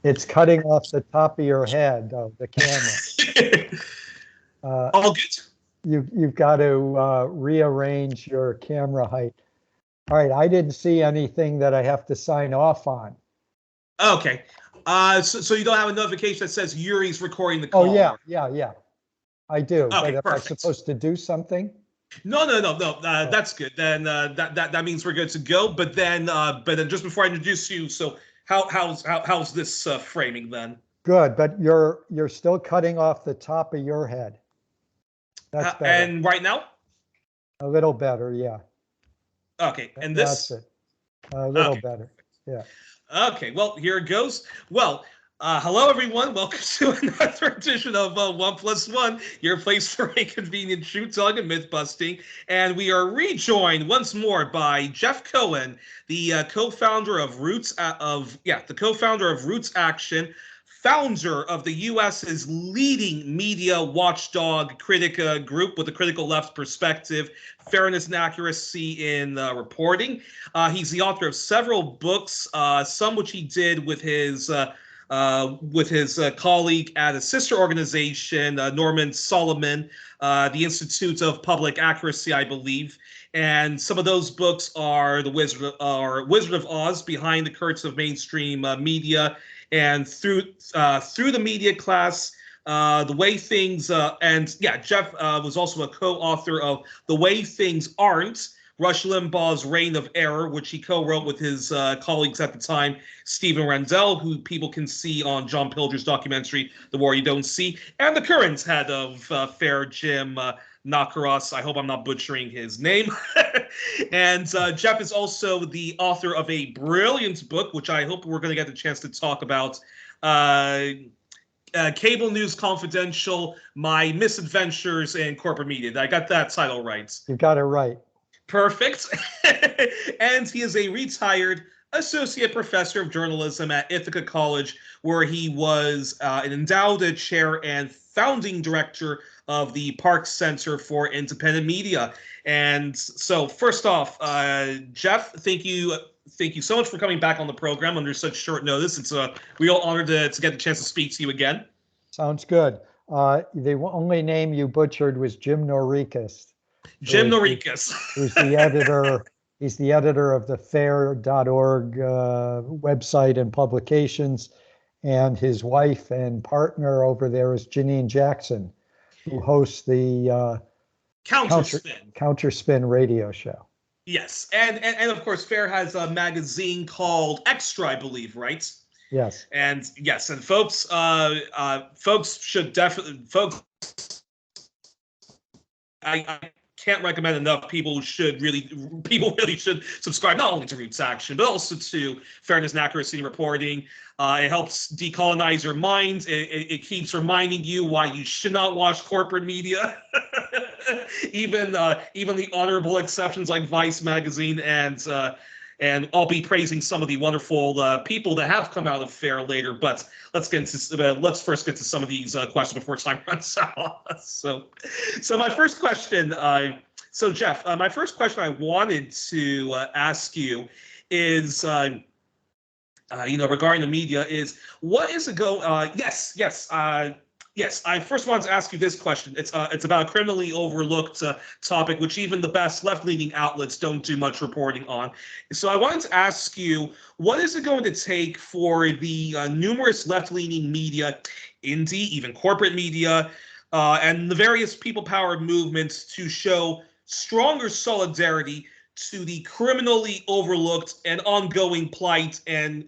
It's cutting off the top of your head, the camera. All good? You've got to rearrange your camera height. All right, I didn't see anything that I have to sign off on. Okay. So you don't have a notification that says Yuri's recording the Oh, call? yeah. I do, but Okay, am I perfect. supposed to do something? No. That's good. Then that means we're good to go. But then just before I introduce you, so how's this framing then? Good, but you're still cutting off the top of your head. That's better. And right now? A little better, yeah. Okay, and That's this? it. A little Okay. better, yeah. Okay, well, here it goes. Well, hello, everyone. Welcome to another edition of 1+1, your place for inconvenient truth telling and myth busting. And we are rejoined once more by Jeff Cohen, the co-founder of the co-founder of Roots Action, founder of the U.S.'s leading media watchdog critic group with a critical left perspective, fairness and accuracy in reporting. He's the author of several books, some which he did with his colleague at a sister organization, Norman Solomon, the Institute of Public Accuracy, I believe. And some of those books are Wizard of Oz, Behind the Curtains of Mainstream Media, and through the media class. The way things Jeff was also a co-author of The Way Things Aren't, Rush Limbaugh's Reign of Error, which he co-wrote with his colleagues at the time, Stephen Randell, who people can see on John Pilger's documentary, The War You Don't See, and the current head of FAIR, Jim Nakaras. I hope I'm not butchering his name. And Jeff is also the author of a brilliant book, which I hope we're going to get the chance to talk about. Cable News Confidential, My Misadventures in Corporate Media. I got that title right. You got it right. Perfect. And he is a retired associate professor of journalism at Ithaca College, where he was an endowed chair and founding director of the Park Center for Independent Media. And so, first off, Jeff, thank you so much for coming back on the program under such short notice. It's a real honor to get the chance to speak to you again. Sounds good. The only name you butchered was Jim Norikis. Jim Norikis. Who's the editor. He's the editor of the fair.org website and publications. And his wife and partner over there is Janine Jackson, who hosts the Counterspin radio show. Yes, and of course, FAIR has a magazine called Extra, I believe, right? Yes. And yes, and folks should definitely I can't recommend enough. People really should subscribe not only to Roots Action, but also to Fairness and Accuracy in Reporting. It helps decolonize your mind. It keeps reminding you why you should not watch corporate media. even the honorable exceptions like Vice magazine, and I'll be praising some of the wonderful people that have come out of FAIR later. But let's first get to some of these questions before time runs out. So my first question, Jeff, my first question I wanted to ask you is, regarding the media, is what is Yes, I first wanted to ask you this question. It's about a criminally overlooked topic, which even the best left-leaning outlets don't do much reporting on. So I wanted to ask you, what is it going to take for the numerous left-leaning media, indie, even corporate media, and the various people-powered movements to show stronger solidarity to the criminally overlooked and ongoing plight the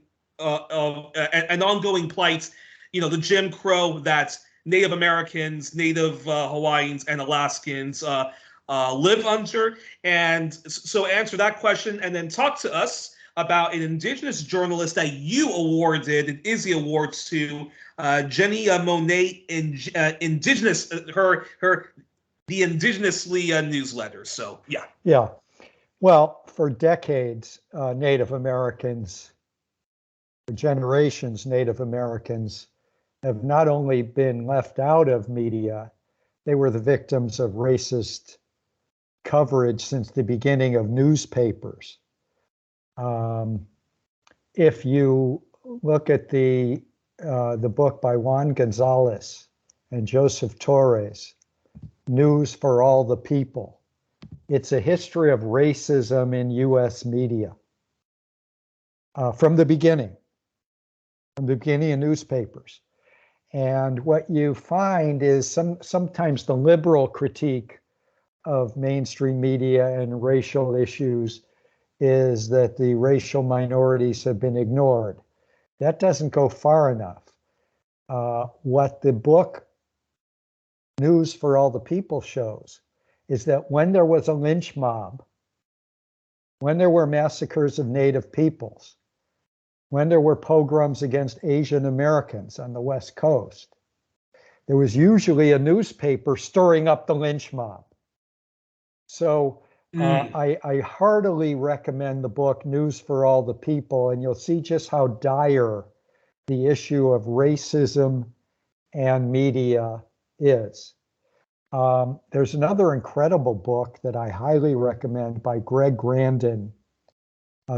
Jim Crow that Native Americans, Native Hawaiians, and Alaskans live under? And so answer that question, and then talk to us about an Indigenous journalist that you awarded an Izzy Awards to, Jenny Monet, Indigenous, the Indigenously newsletter. So yeah. Yeah. Well, for decades, Native Americans, for generations, Native Americans have not only been left out of media, they were the victims of racist coverage since the beginning of newspapers. if you look at the book by Juan Gonzalez and Joseph Torres, News for All the People, it's a history of racism in U.S. media from the beginning of newspapers. And what you find is sometimes the liberal critique of mainstream media and racial issues is that the racial minorities have been ignored. That doesn't go far enough. What the book News for All the People shows is that when there was a lynch mob, when there were massacres of Native peoples, when there were pogroms against Asian Americans on the West Coast, there was usually a newspaper stirring up the lynch mob. So I heartily recommend the book News for All the People, and you'll see just how dire the issue of racism and media is. There's another incredible book that I highly recommend by Greg Grandin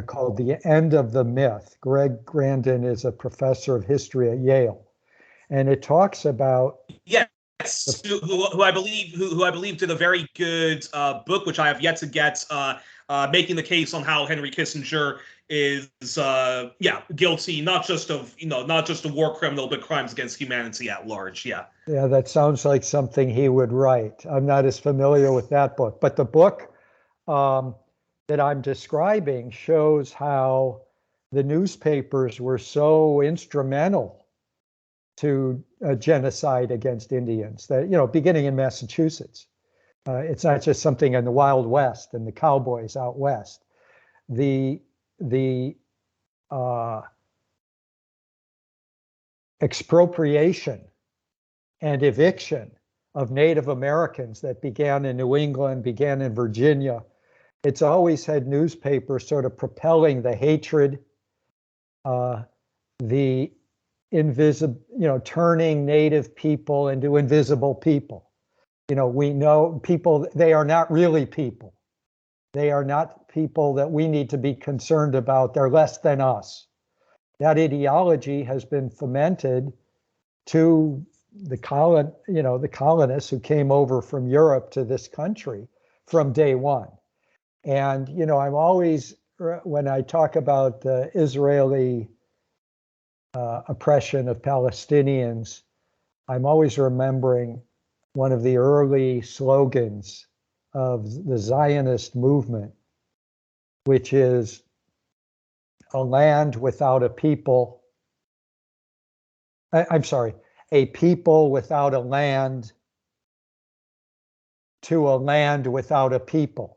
called The End of the Myth. Greg Grandin is a professor of history at Yale, and it talks about who I believe did a very good book, which I have yet to get, making the case on how Henry Kissinger is guilty not just a war criminal, but crimes against humanity at large. Yeah, that sounds like something he would write. I'm not as familiar with that book, but the book that I'm describing shows how the newspapers were so instrumental to genocide against Indians, that, beginning in Massachusetts. It's not just something in the Wild West and the cowboys out west. The expropriation and eviction of Native Americans that began in New England, began in Virginia. It's always had newspapers sort of propelling the hatred, the invisible, turning Native people into invisible people. We know people, they are not really people. They are not people that we need to be concerned about. They're less than us. That ideology has been fomented to the colonists who came over from Europe to this country from day one. And, I'm always, when I talk about the Israeli oppression of Palestinians, I'm always remembering one of the early slogans of the Zionist movement, which is a land without a people. A people without a land to a land without a people.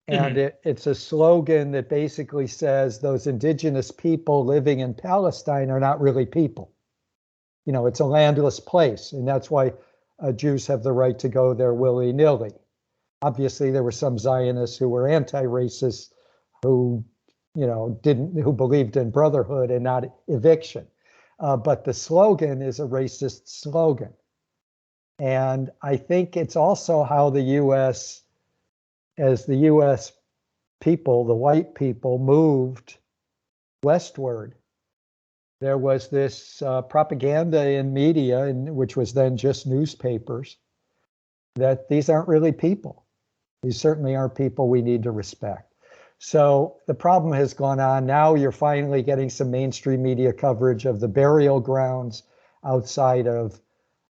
And it's a slogan that basically says those indigenous people living in Palestine are not really people. It's a landless place, and that's why Jews have the right to go there willy-nilly. Obviously, there were some Zionists who were anti-racist, who believed in brotherhood and not eviction. But the slogan is a racist slogan. And I think it's also how the U.S., as the U.S. people, the white people, moved westward, there was this propaganda in media, which was then just newspapers, that these aren't really people. These certainly aren't people we need to respect. So the problem has gone on. Now you're finally getting some mainstream media coverage of the burial grounds outside of,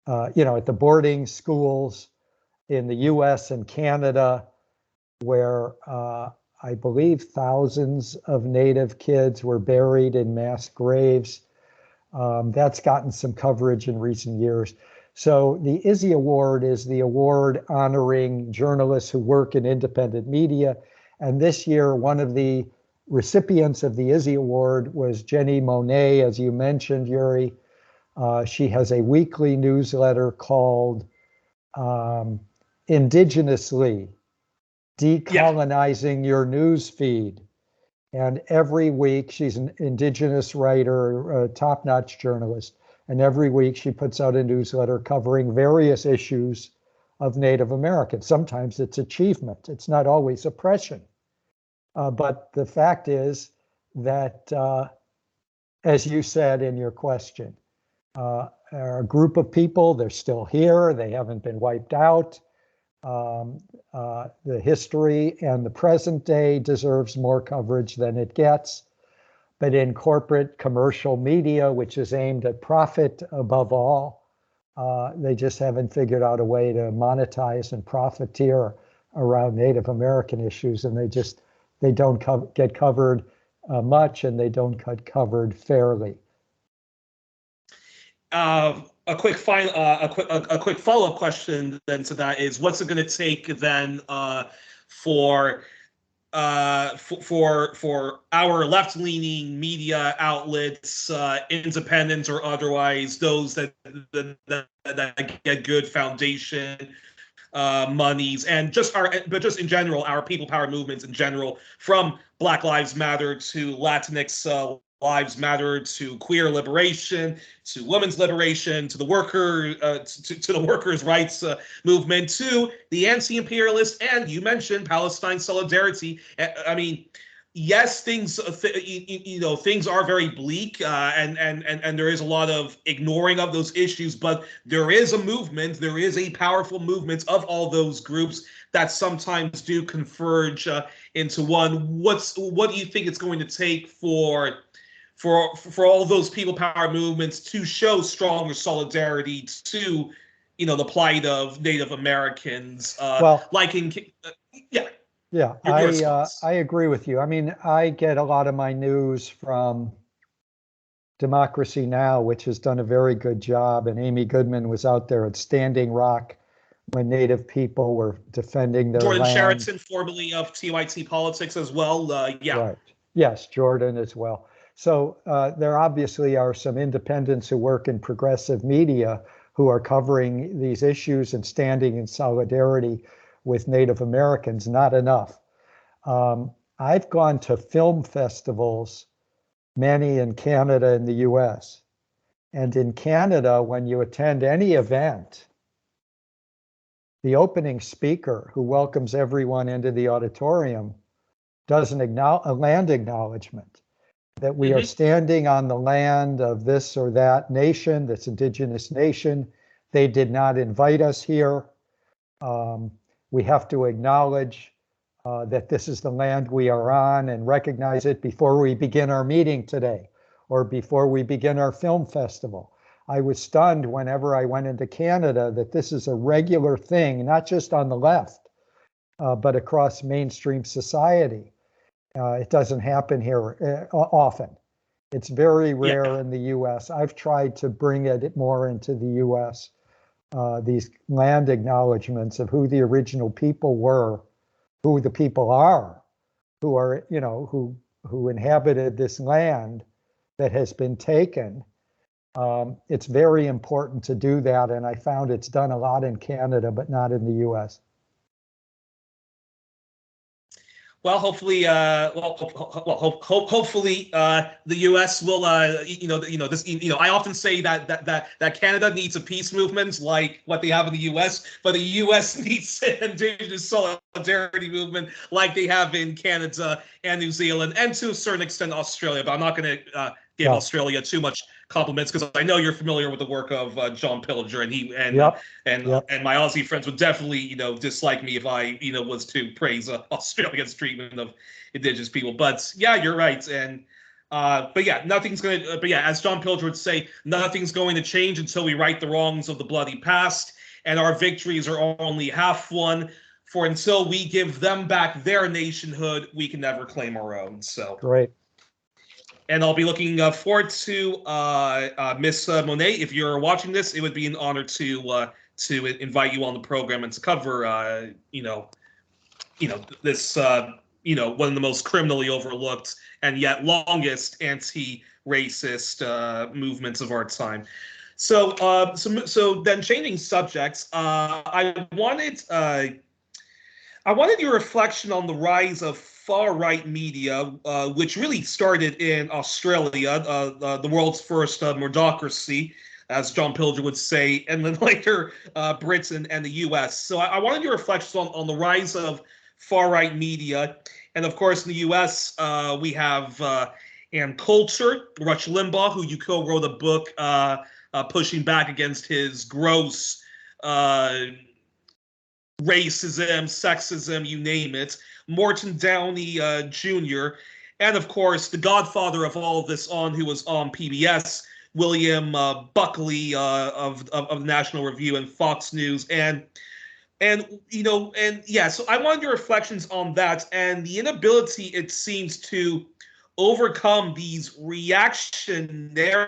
at the boarding schools in the US and Canada, where I believe thousands of Native kids were buried in mass graves. That's gotten some coverage in recent years. So the Izzy Award is the award honoring journalists who work in independent media. And this year, one of the recipients of the Izzy Award was Jenny Monet, as you mentioned, Youri. She has a weekly newsletter called Indigenously, Decolonizing Your News Feed. And every week, she's an indigenous writer, a top-notch journalist. And every week she puts out a newsletter covering various issues of Native Americans. Sometimes it's achievement. It's not always oppression. But the fact is, that, as you said in your question, are a group of people, they're still here, they haven't been wiped out. The history and the present day deserves more coverage than it gets. But in corporate commercial media, which is aimed at profit above all, they just haven't figured out a way to monetize and profiteer around Native American issues, and they don't get covered much, and they don't get covered fairly. A quick follow-up question then to that is, what's it going to take then for our left-leaning media outlets, independent or otherwise, those that get good foundation monies, and just in general, our people power movements in general, from Black Lives Matter to Latinx Lives Matter to queer liberation to women's liberation to the to the workers' rights movement to the anti-imperialist, and you mentioned Palestine solidarity. I mean, yes, things things are very bleak, and there is a lot of ignoring of those issues, but there is a movement, there is a powerful movement of all those groups that sometimes do converge into one. What do you think it's going to take for all those people power movements to show stronger solidarity to, the plight of Native Americans? Yeah, I agree with you. I mean, I get a lot of my news from Democracy Now!, which has done a very good job, and Amy Goodman was out there at Standing Rock when Native people were defending their Jordan land. Sheraton, formerly of TYT Politics as well. Right. Yes, Jordan as well. So there obviously are some independents who work in progressive media who are covering these issues and standing in solidarity with Native Americans. Not enough. I've gone to film festivals, many in Canada and the US. And in Canada, when you attend any event, the opening speaker who welcomes everyone into the auditorium does a land acknowledgement, that we are standing on the land of this or that nation, this indigenous nation. They did not invite us here. We have to acknowledge that this is the land we are on and recognize it before we begin our meeting today or before we begin our film festival. I was stunned whenever I went into Canada that this is a regular thing, not just on the left, but across mainstream society. It doesn't happen here often. It's very rare in the US. I've tried to bring it more into the US, these land acknowledgements of who the original people were, who the people are, who are, who inhabited this land that has been taken. It's very important to do that, and I found it's done a lot in Canada, but not in the US. Well, hopefully, hopefully, the U.S. will, I often say that Canada needs a peace movement like what they have in the U.S., but the U.S. needs an indigenous solidarity movement like they have in Canada and New Zealand, and to a certain extent Australia. But I'm not going to give Australia too much compliments, because I know you're familiar with the work of John Pilger, and my Aussie friends would definitely dislike me if I was to praise Australia's treatment of Indigenous people. But yeah, you're right, and nothing's going to. But yeah, as John Pilger would say, nothing's going to change until we right the wrongs of the bloody past, and our victories are only half won. For until we give them back their nationhood, we can never claim our own. So great. And I'll be looking forward to Miss Monet. If you're watching this, it would be an honor to invite you on the program and to cover, this, one of the most criminally overlooked and yet longest anti-racist movements of our time. So then, changing subjects, I wanted your reflection on the rise of far-right media, which really started in Australia, the world's first Murdocracy, as John Pilger would say, and then later Britain and the US. So I wanted your reflections on the rise of far-right media And of course, in the U.S., we have and Coulter, Rush Limbaugh, who you co-wrote a book pushing back against his gross racism, sexism, you name it. Morton Downey Jr., and of course, the godfather of all of this on, who was on PBS, William Buckley of the National Review and Fox News, and yeah. So I wanted your reflections on that and the inability, it seems, to overcome these reactionary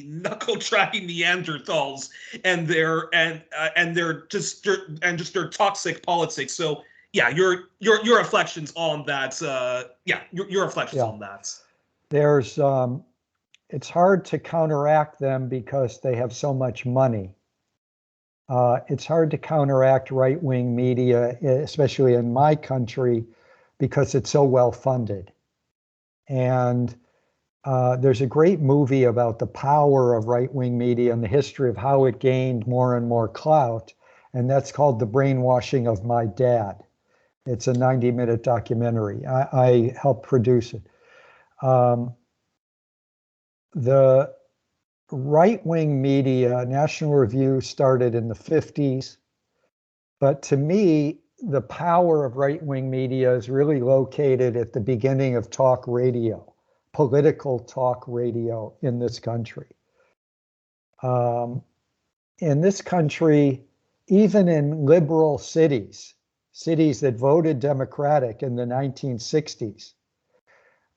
knuckle-dragging Neanderthals and their toxic politics. So yeah, your reflections on that. Your reflections on that. There's it's hard to counteract them because they have so much money. It's hard to counteract right-wing media, especially in my country, because it's so well funded. And there's a great movie about the power of right-wing media and the history of how it gained more and more clout, and that's called The Brainwashing of My Dad. It's a 90-minute documentary. I helped produce it. The right-wing media, National Review started in the 50s, but to me, the power of right-wing media is really located at the beginning of talk radio, political talk radio in this country. In this country, even in liberal cities that voted Democratic in the 1960s,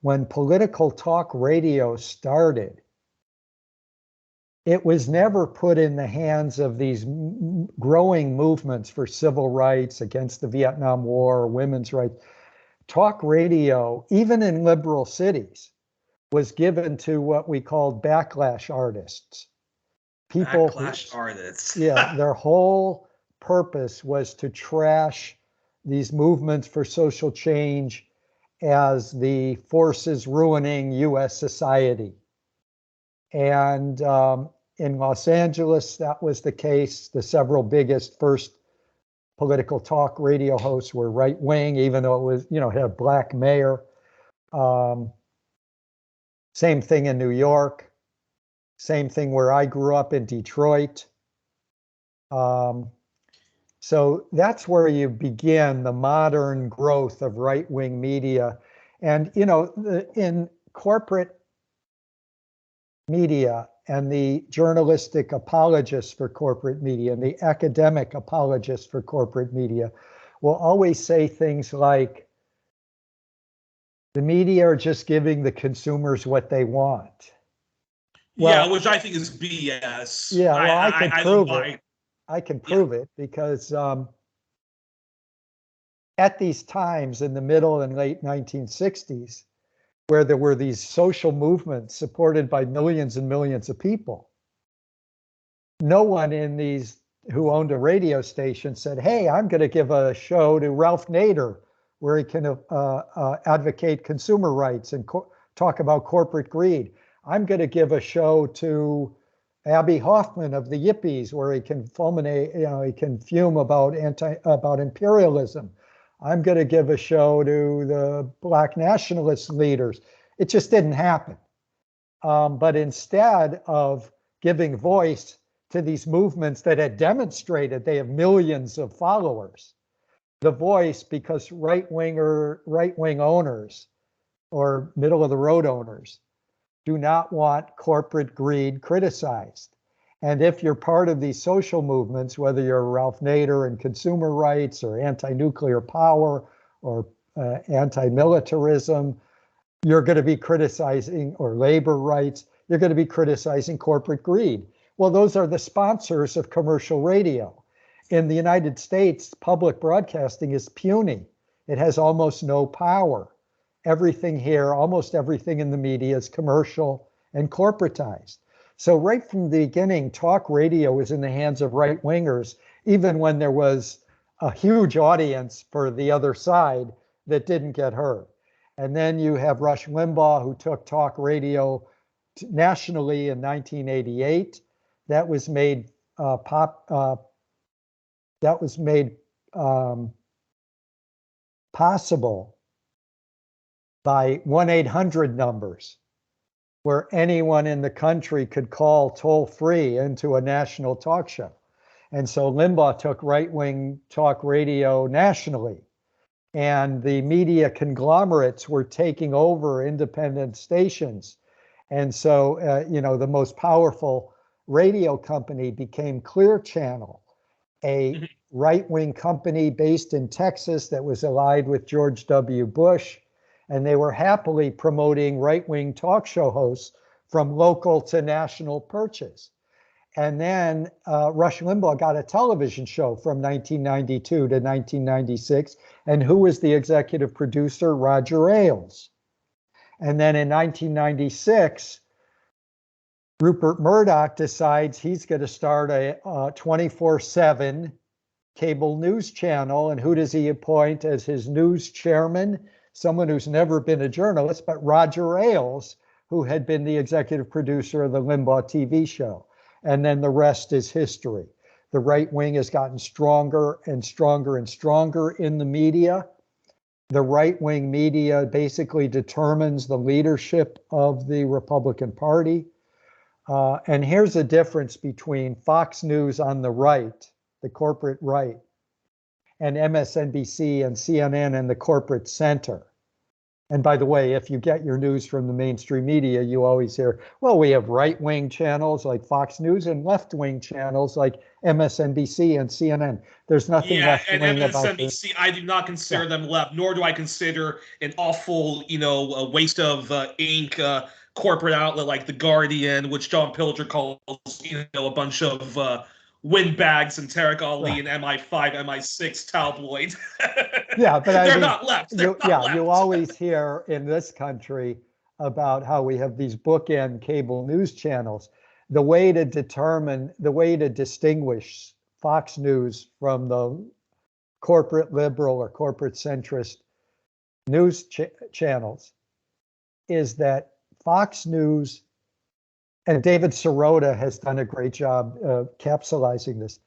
when political talk radio started, it was never put in the hands of these growing movements for civil rights, against the Vietnam War, women's rights. Talk radio, even in liberal cities, was given to what we called backlash artists. Backlash artists. Yeah, their whole purpose was to trash these movements for social change as the forces ruining US society. And in Los Angeles, that was the case. The several biggest first political talk radio hosts were right wing, even though it was, had a black mayor. Same thing in New York. Same thing where I grew up in Detroit. So that's where you begin the modern growth of right-wing media. And, in corporate media and the journalistic apologists for corporate media and the academic apologists for corporate media will always say things like, the media are just giving the consumers what they want. Well, which I think is BS. Yeah, well, I can prove it. I can prove it because at these times in the middle and late 1960s, where there were these social movements supported by millions and millions of people, no one in these who owned a radio station said, hey, I'm going to give a show to Ralph Nader where he can advocate consumer rights and talk about corporate greed. I'm going to give a show to Abby Hoffman of the Yippies where he can fulminate, he can fume about imperialism. I'm going to give a show to the Black nationalist leaders. It just didn't happen. But instead of giving voice to these movements that had demonstrated they have millions of followers, the voice, because right-wing owners or middle-of-the-road owners do not want corporate greed criticized. And if you're part of these social movements, whether you're Ralph Nader and consumer rights or anti-nuclear power or anti-militarism, you're going to be criticizing, or labor rights, you're going to be criticizing corporate greed. Well, those are the sponsors of commercial radio. In the United States, public broadcasting is puny. It has almost no power. Everything here, almost everything in the media is commercial and corporatized. So right from the beginning, talk radio was in the hands of right-wingers, even when there was a huge audience for the other side that didn't get heard. And then you have Rush Limbaugh, who took talk radio nationally in 1988. That was made possible by 1-800 numbers where anyone in the country could call toll-free into a national talk show. And so Limbaugh took right-wing talk radio nationally, and the media conglomerates were taking over independent stations. And so, the most powerful radio company became Clear Channel, a right-wing company based in Texas that was allied with George W. Bush. And they were happily promoting right-wing talk show hosts from local to national perches. And then Rush Limbaugh got a television show from 1992 to 1996. And who was the executive producer? Roger Ailes. And then in 1996, Rupert Murdoch decides he's going to start a 24/7 cable news channel. And who does he appoint as his news chairman? Someone who's never been a journalist, but Roger Ailes, who had been the executive producer of the Limbaugh TV show. And then the rest is history. The right wing has gotten stronger and stronger and stronger in the media. The right wing media basically determines the leadership of the Republican Party. And here's the difference between Fox News on the right, the corporate right, and MSNBC and CNN and the corporate center. And by the way, if you get your news from the mainstream media, you always hear, well, we have right-wing channels like Fox News and left-wing channels like MSNBC and CNN. There's nothing left-wing about this. MSNBC, I do not consider them left, nor do I consider an awful, a waste of ink corporate outlet like The Guardian, which John Pilger calls, a bunch of windbags and Tariq Ali and MI5, MI6 tabloid. Yeah, but they're not left. You always hear in this country about how we have these bookend cable news channels. The way to distinguish Fox News from the corporate liberal or corporate centrist news channels is that Fox News, and David Sirota has done a great job capsulizing this.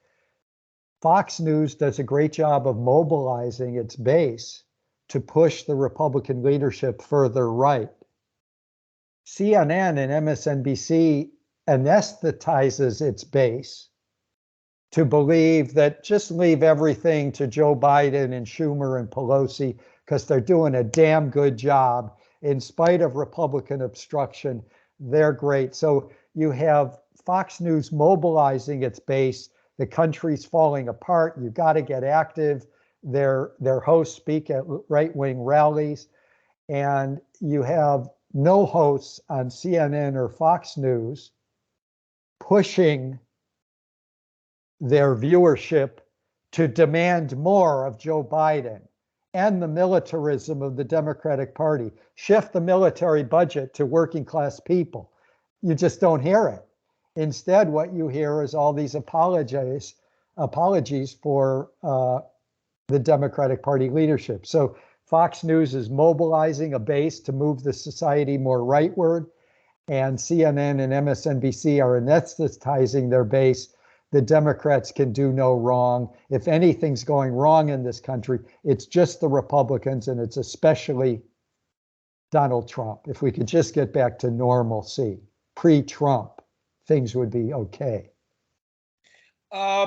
Fox News does a great job of mobilizing its base to push the Republican leadership further right. CNN and MSNBC anesthetizes its base to believe that just leave everything to Joe Biden and Schumer and Pelosi because they're doing a damn good job. In spite of Republican obstruction, they're great. So you have Fox News mobilizing its base. The country's falling apart. You've got to get active. Their hosts speak at right-wing rallies. And you have no hosts on CNN or Fox News pushing their viewership to demand more of Joe Biden and the militarism of the Democratic Party. Shift the military budget to working class people. You just don't hear it. Instead, what you hear is all these apologies for the Democratic Party leadership. So Fox News is mobilizing a base to move the society more rightward, and CNN and MSNBC are anesthetizing their base. The Democrats can do no wrong. If anything's going wrong in this country, it's just the Republicans, and it's especially Donald Trump. If we could just get back to normalcy, pre-Trump, things would be okay.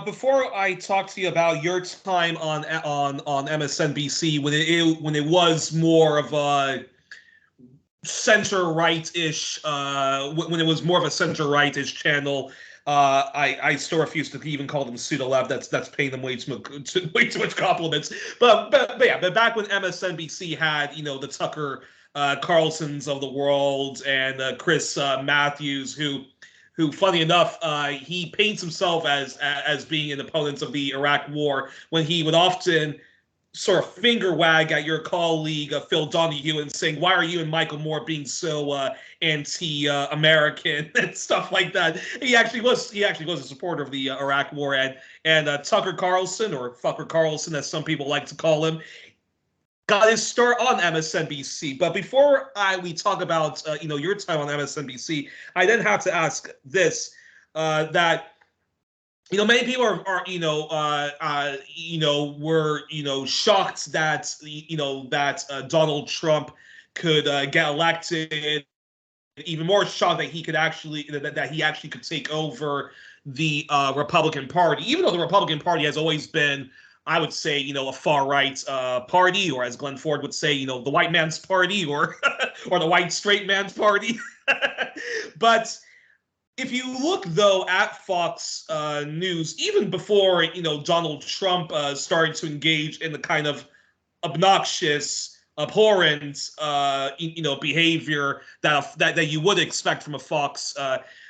Before I talk to you about your time on MSNBC, when it was more of a center-right-ish, when it was more of a center-right-ish channel, I still refuse to even call them pseudo-left. That's paying them way too much compliments. But back when MSNBC had the Tucker Carlsons of the world and Chris Matthews, who funny enough, he paints himself as being an opponent of the Iraq War, when he would often sort of finger wag at your colleague Phil Donahue and saying, "Why are you and Michael Moore being so anti-American?" and stuff like that. He actually was a supporter of the Iraq War, and Tucker Carlson, or Fucker Carlson, as some people like to call him, got his start on MSNBC. But before we talk about your time on MSNBC, I then have to ask this: that many people are were shocked that that Donald Trump could get elected. Even more shocked that he could actually that he actually could take over the Republican Party, even though the Republican Party has always been, I would say, a far right party, or as Glenn Ford would say, the white man's party, or or the white straight man's party. But if you look though at Fox News, even before Donald Trump started to engage in the kind of obnoxious, abhorrent, behavior that you would expect from a Fox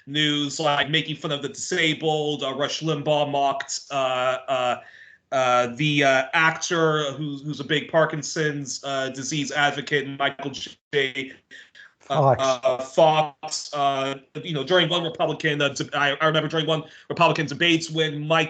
News, like making fun of the disabled. Rush Limbaugh mocked the actor who's a big Parkinson's disease advocate, Michael J. Fox. During one Republican, I remember during one Republican debates when Wolf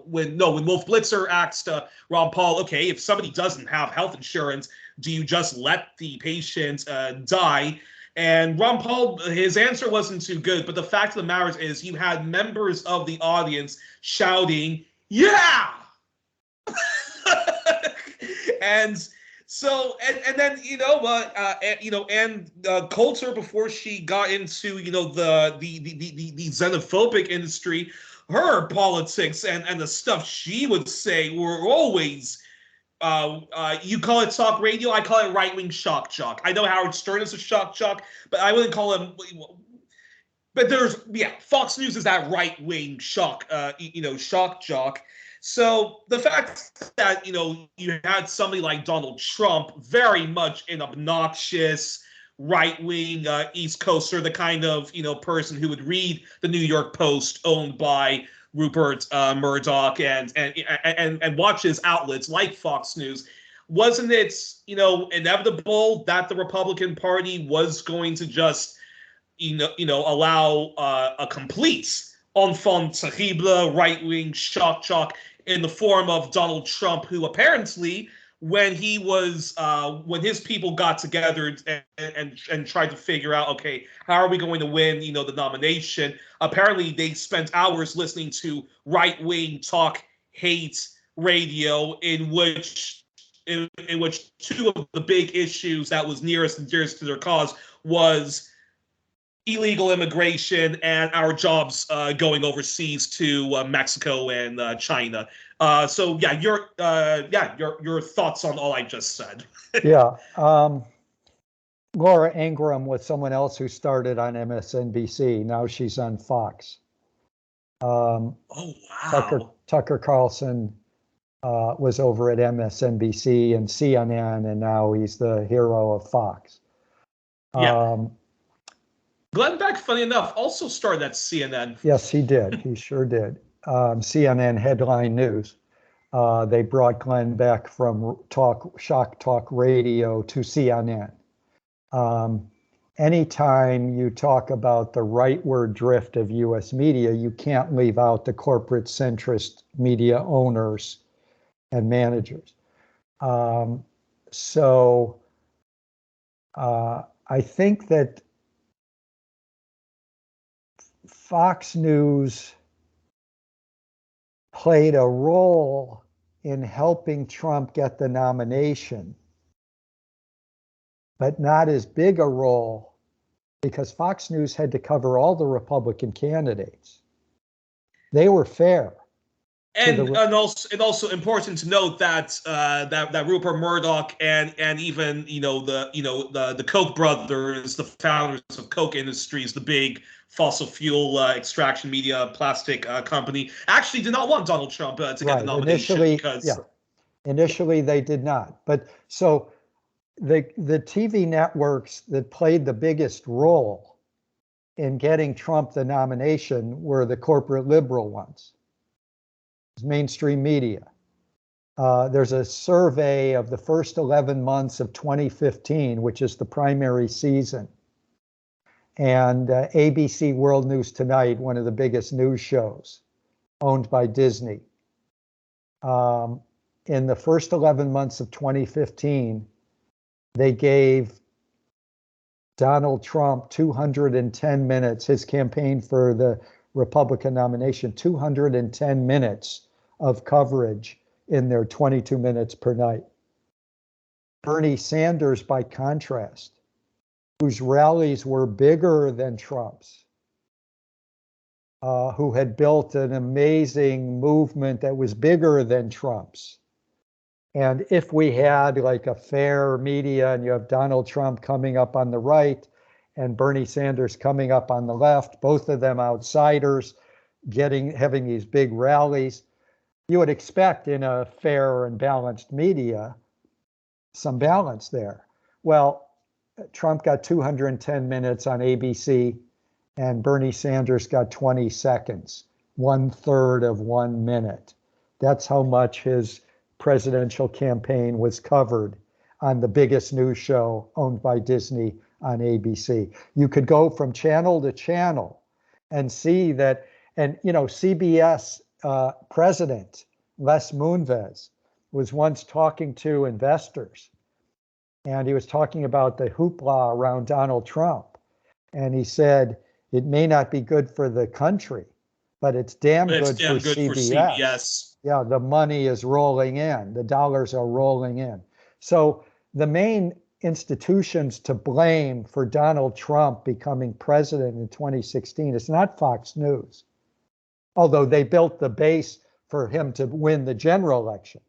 Blitzer asked Ron Paul, okay, if somebody doesn't have health insurance, do you just let the patient die? And Ron Paul, his answer wasn't too good, but the fact of the matter is you had members of the audience shouting, yeah! And so, and then Coulter, before she got into the xenophobic industry, her politics and the stuff she would say were always, you call it talk radio, I call it right wing shock jock. I know Howard Stern is a shock jock, but I wouldn't call him. But Fox News is that right wing shock jock. So the fact that you had somebody like Donald Trump, very much an obnoxious right-wing East Coaster, the kind of person who would read the New York Post, owned by Rupert Murdoch, and watch his outlets like Fox News, wasn't it inevitable that the Republican Party was going to just allow a complete enfant terrible right-wing shock jock in the form of Donald Trump, who apparently, when his people got together and tried to figure out, okay, how are we going to win, the nomination? Apparently, they spent hours listening to right-wing talk hate radio, in which two of the big issues that was nearest and dearest to their cause was illegal immigration and our jobs going overseas to Mexico and China. So your thoughts on all I just said. Yeah. Laura Ingraham was someone else who started on MSNBC. Now she's on Fox. Oh, wow. Tucker Carlson was over at MSNBC and CNN, and now he's the hero of Fox. Yeah. Glenn Beck, funny enough, also started at CNN. Yes, he did. He sure did. CNN headline news. They brought Glenn Beck from shock talk radio to CNN. Anytime you talk about the rightward drift of U.S. media, you can't leave out the corporate centrist media owners and managers. So I think that Fox News played a role in helping Trump get the nomination, but not as big a role because Fox News had to cover all the Republican candidates. They were fair. And also important to note that that Rupert Murdoch and even the Koch brothers, the founders of Koch Industries, the big fossil fuel extraction media plastic company, actually did not want Donald Trump to get the nomination. Initially they did not. But so the TV networks that played the biggest role in getting Trump the nomination were the corporate liberal ones. Mainstream media. There's a survey of the first 11 months of 2015, which is the primary season. And ABC World News Tonight, one of the biggest news shows, owned by Disney. In the first 11 months of 2015, they gave Donald Trump 210 minutes, his campaign for the Republican nomination, 210 minutes of coverage in their 22 minutes per night. Bernie Sanders, by contrast, whose rallies were bigger than Trump's, who had built an amazing movement that was bigger than Trump's. And if we had like a fair media and you have Donald Trump coming up on the right and Bernie Sanders coming up on the left, both of them outsiders, having these big rallies, you would expect in a fair and balanced media some balance there. Well, Trump got 210 minutes on ABC and Bernie Sanders got 20 seconds, 1/3 of 1 minute. That's how much his presidential campaign was covered on the biggest news show owned by Disney on ABC. You could go from channel to channel and see that, and CBS president Les Moonves was once talking to investors, and he was talking about the hoopla around Donald Trump. And he said, it may not be good for the country, but it's damn good for CBS. Yeah, the money is rolling in. The dollars are rolling in. So the main institutions to blame for Donald Trump becoming president in 2016 is not Fox News, although they built the base for him to win the general election.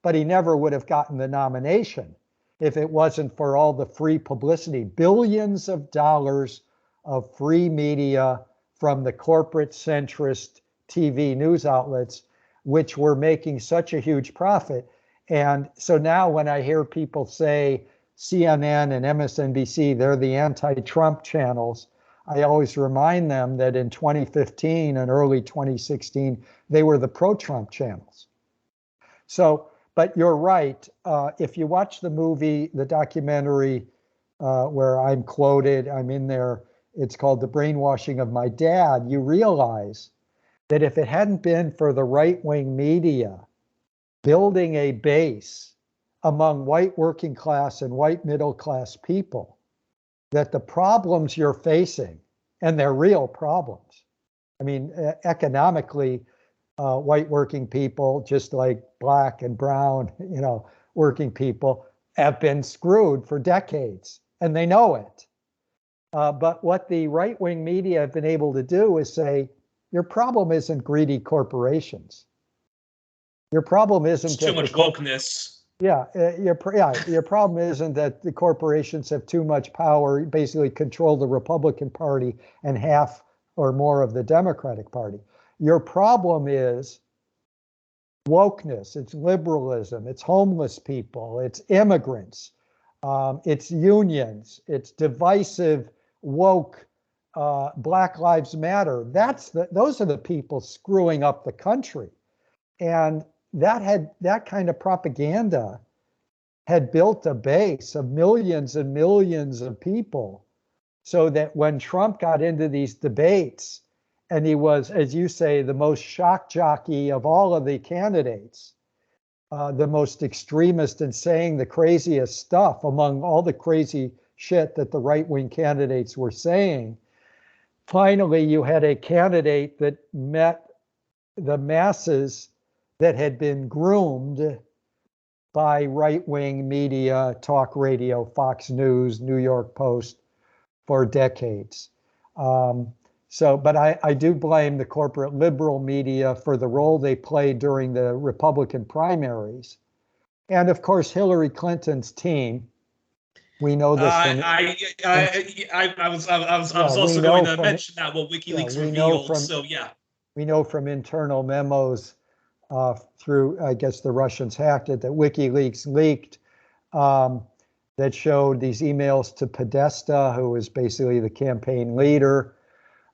But he never would have gotten the nomination if it wasn't for all the free publicity, billions of dollars of free media from the corporate centrist TV news outlets, which were making such a huge profit. And so now when I hear people say CNN and MSNBC, they're the anti-Trump channels, I always remind them that in 2015 and early 2016, they were the pro-Trump channels. So, but you're right. If you watch the movie, the documentary where I'm quoted, I'm in there, it's called The Brainwashing of My Dad, you realize that if it hadn't been for the right-wing media building a base among white working class and white middle class people, that the problems you're facing, and they're real problems. I mean, economically, white working people, just like black and brown, working people, have been screwed for decades, and they know it. But what the right-wing media have been able to do is say, your problem isn't greedy corporations. Your problem isn't it's too much wokeness. Your problem isn't that the corporations have too much power, basically control the Republican Party and half or more of the Democratic Party. Your problem is wokeness, it's liberalism, it's homeless people, it's immigrants, it's unions, it's divisive, woke, Black Lives Matter. Those are the people screwing up the country. And that kind of propaganda had built a base of millions and millions of people, so that when Trump got into these debates, and he was, as you say, the most shock jockey of all of the candidates, the most extremist and saying the craziest stuff among all the crazy shit that the right-wing candidates were saying, finally you had a candidate that met the masses that had been groomed by right-wing media, talk radio, Fox News, New York Post for decades. But I do blame the corporate liberal media for the role they played during the Republican primaries. And of course, Hillary Clinton's team. We know this from. I was also going to mention that what WikiLeaks revealed. We know from internal memos through, I guess the Russians hacked it, that WikiLeaks leaked that showed these emails to Podesta, who was basically the campaign leader,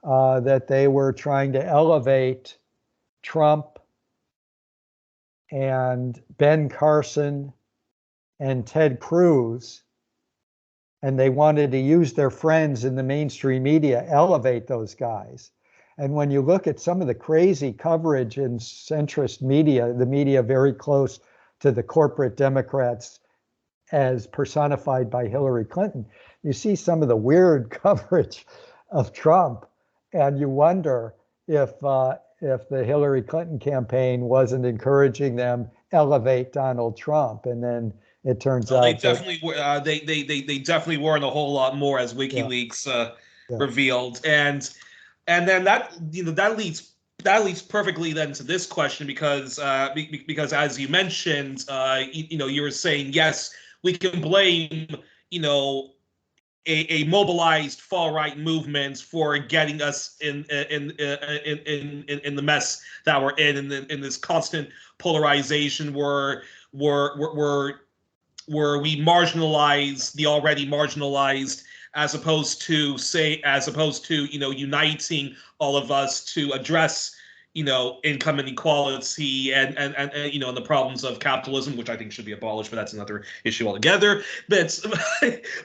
that they were trying to elevate Trump and Ben Carson and Ted Cruz, and they wanted to use their friends in the mainstream media, elevate those guys. And when you look at some of the crazy coverage in centrist media, the media very close to the corporate Democrats as personified by Hillary Clinton, you see some of the weird coverage of Trump, and you wonder if the Hillary Clinton campaign wasn't encouraging them elevate Donald Trump, and then it turns They out definitely were. They definitely weren't a whole lot more, as yeah, WikiLeaks yeah, revealed, and then that leads perfectly then to this question because as you mentioned, you were saying yes, we can blame you know a mobilized far right movement for getting us in the mess that we're in this constant polarization where we marginalize the already marginalized as opposed to uniting all of us to address income inequality and the problems of capitalism, which I think should be abolished, but that's another issue altogether. But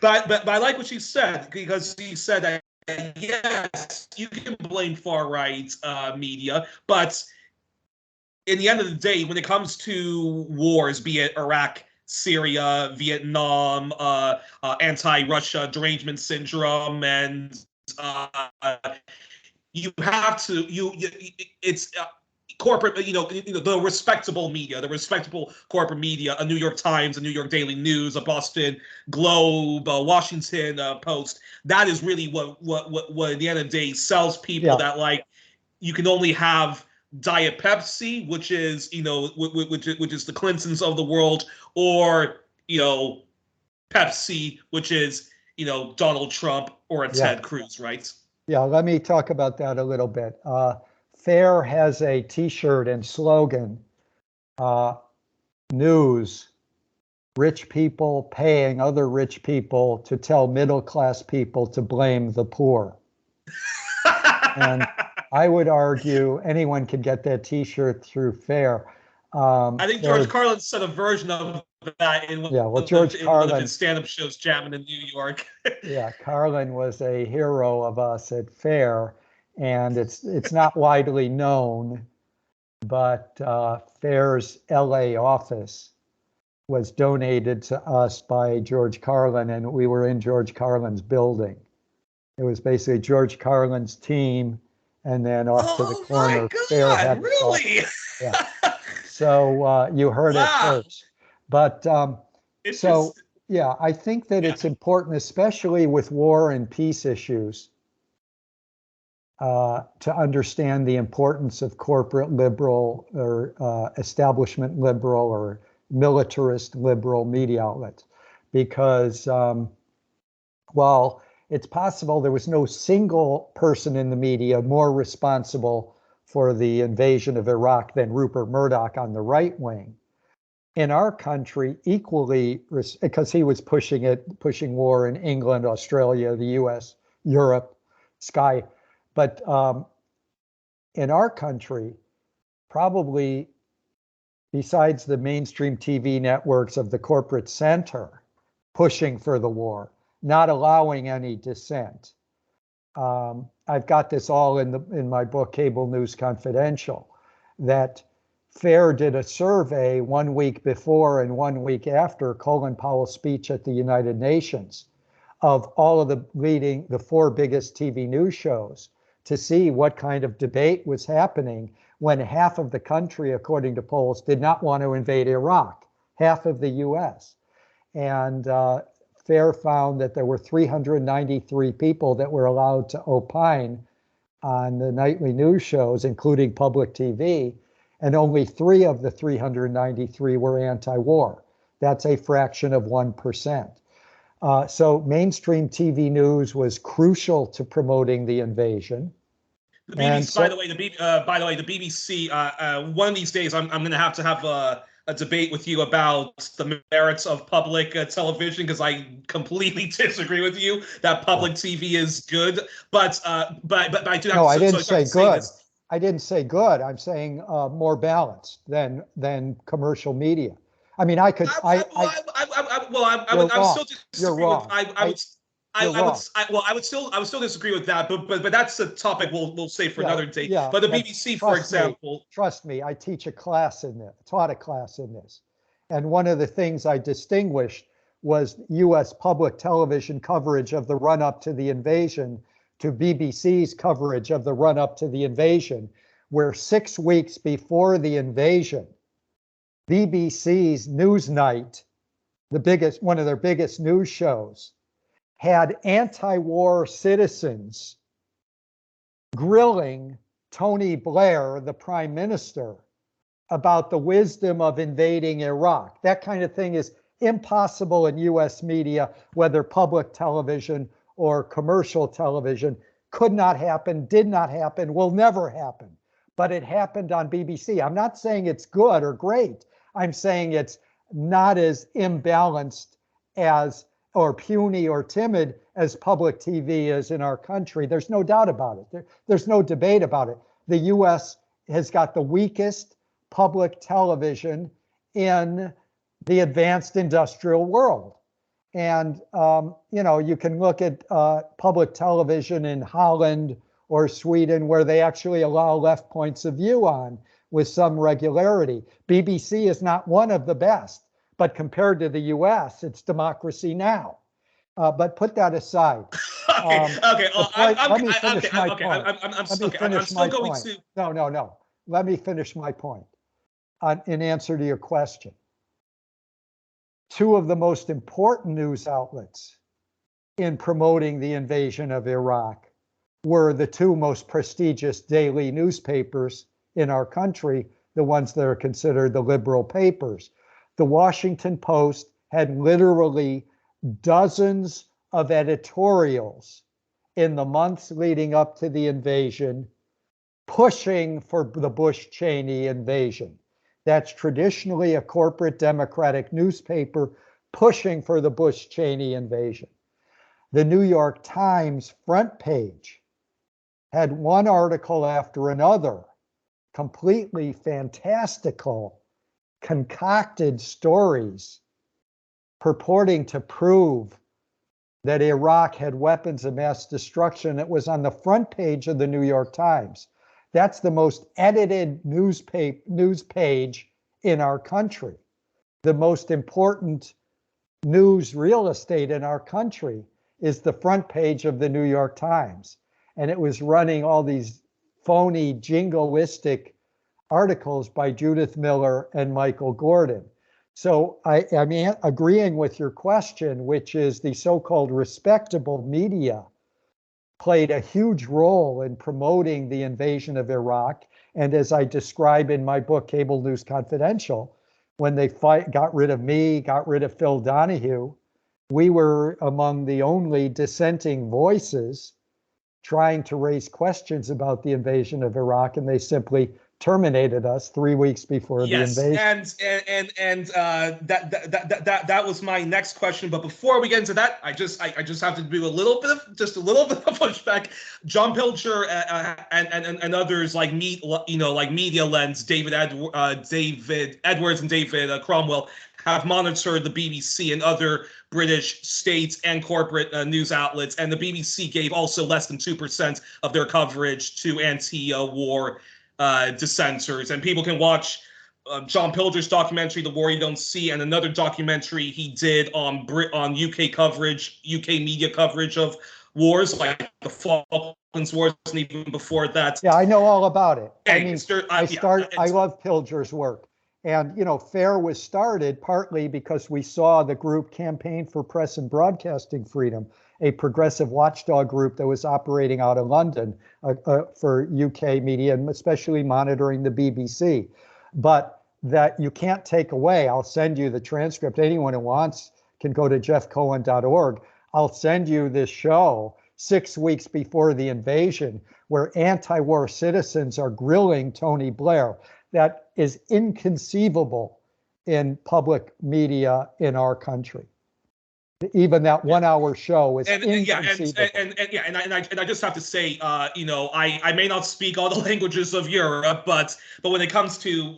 but I like what you said, because you said that yes, you can blame far right media, but in the end of the day, when it comes to wars, be it Iraq, Syria, Vietnam, anti-Russia derangement syndrome, and uh, you have to it's corporate, the respectable media, the respectable corporate media, a New York Times, a New York Daily News, a Boston Globe, a Washington Post. That is really what at the end of the day sells people yeah, that, like, you can only have Diet Pepsi, which is which is the Clintons of the world, or Pepsi, which is Donald Trump or a yeah, Ted Cruz, right? yeah. Let me talk about that a little bit. FAIR has a T-shirt and slogan: uh, "News: Rich people paying other rich people to tell middle-class people to blame the poor." And I would argue anyone could get that T-shirt through FAIR. I think George There's, Carlin said a version of that in yeah, well, George one of his Carlin, stand-up shows, jamming in New York. yeah, Carlin was a hero of us at FAIR, and it's not widely known, but FAIR's LA office was donated to us by George Carlin, and we were in George Carlin's building. It was basically George Carlin's team, and then off to the Oh my corner, FAIR God! had its Really? office. Yeah. So you heard it Wow. first. But so, Interesting. yeah, I think that Yeah. it's important, especially with war and peace issues, to understand the importance of corporate liberal or establishment liberal or militarist liberal media outlets. Because while it's possible there was no single person in the media more responsible for the invasion of Iraq than Rupert Murdoch on the right wing, in our country, equally, because he was pushing war in England, Australia, the US, Europe, Sky. But in our country, probably besides the mainstream TV networks of the corporate center pushing for the war, not allowing any dissent. I've got this all in my book, Cable News Confidential, that FAIR did a survey 1 week before and 1 week after Colin Powell's speech at the United Nations of all of the four biggest TV news shows to see what kind of debate was happening when half of the country, according to polls, did not want to invade Iraq, half of the US. And FAIR found that there were 393 people that were allowed to opine on the nightly news shows, including public TV, and only 3 of the 393 were anti-war. That's a fraction of 1%. So mainstream TV news was crucial to promoting the invasion. The And BBC, by the so, way, the BBC. One of these days, I'm going to have a debate with you about the merits of public television, because I completely disagree with you that yeah. public TV is good. But I do have No, to. I didn't So I have say to say good. this. I didn't say good. I'm saying more balanced than commercial media. I mean, I you're would wrong. still You're disagree with wrong. You're I would wrong. I would still disagree with that, but that's a topic Yeah, we'll save for yeah, another day. yeah. But the But BBC, for example. trust me. I teach a class in this. Taught a class in this, and one of the things I distinguished was U.S. public television coverage of the run-up to the invasion to BBC's coverage of the run-up to the invasion, where 6 weeks before the invasion, BBC's Newsnight one of their biggest news shows, had anti-war citizens grilling Tony Blair, the prime minister, about the wisdom of invading Iraq. That kind of thing is impossible in US media, whether public television or commercial television. Could not happen, did not happen, will never happen. But it happened on BBC. I'm not saying it's good or great. I'm saying it's not as imbalanced as, or puny or timid as public TV is in our country. There's no doubt about it. There's no debate about it. The US has got the weakest public television in the advanced industrial world. And, you can look at public television in Holland or Sweden, where they actually allow left points of view on with some regularity. BBC is not one of the best, but compared to the US, it's democracy now. But put that aside. Okay. Let me finish my point. I'm still going to. No. Let me finish my point in answer to your question. Two of the most important news outlets in promoting the invasion of Iraq were the two most prestigious daily newspapers in our country, the ones that are considered the liberal papers. The Washington Post had literally dozens of editorials in the months leading up to the invasion, pushing for the Bush-Cheney invasion. That's traditionally a corporate Democratic newspaper pushing for the Bush-Cheney invasion. The New York Times front page had one article after another, completely fantastical, concocted stories purporting to prove that Iraq had weapons of mass destruction. It was on the front page of the New York Times. That's the most edited news page in our country. The most important news real estate in our country is the front page of the New York Times. And it was running all these phony, jingoistic articles by Judith Miller and Michael Gordon. So I'm agreeing with your question, which is the so-called respectable media played a huge role in promoting the invasion of Iraq. And as I describe in my book, Cable News Confidential, when they got rid of me, got rid of Phil Donahue, we were among the only dissenting voices trying to raise questions about the invasion of Iraq, and they simply terminated us 3 weeks before the invasion. And that was my next question. But before we get into that, I just have to do a little bit of pushback. John Pilger and others like Media Lens, David Edwards and David Cromwell have monitored the BBC and other British states and corporate news outlets, and the BBC gave also less than 2% of their coverage to anti-war dissenters. And people can watch John Pilger's documentary, The War You Don't See, and another documentary he did on UK coverage, UK media coverage of wars, like the Falklands Wars, and even before that. Yeah, I know all about it. I I love Pilger's work. And, FAIR was started partly because we saw the group Campaign for Press and Broadcasting Freedom, a progressive watchdog group that was operating out of London for UK media, and especially monitoring the BBC. But that you can't take away. I'll send you the transcript. Anyone who wants can go to jeffcohen.org. I'll send you this show 6 weeks before the invasion, where anti-war citizens are grilling Tony Blair. That is inconceivable in public media in our country. Even that 1 hour show is inconceivable. And I just have to say, I may not speak all the languages of Europe, but when it comes to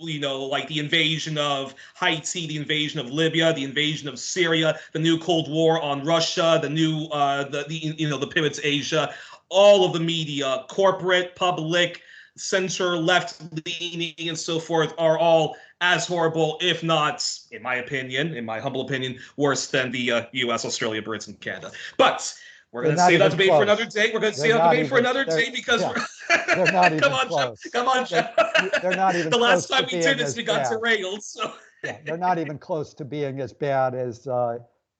like the invasion of Haiti, the invasion of Libya, the invasion of Syria, the new Cold War on Russia, the new the pivot to Asia, all of the media, corporate, public, center, left leaning, and so forth, are all as horrible, if not, in my humble opinion, worse than the US, Australia, Brits, and Canada. But we're going to save that debate for another day. We're going to save that debate for another day because they're not even close. Come on, Jeff. They're not even the last close time we did this, we got derailed. So Yeah, they're not even close to being as bad as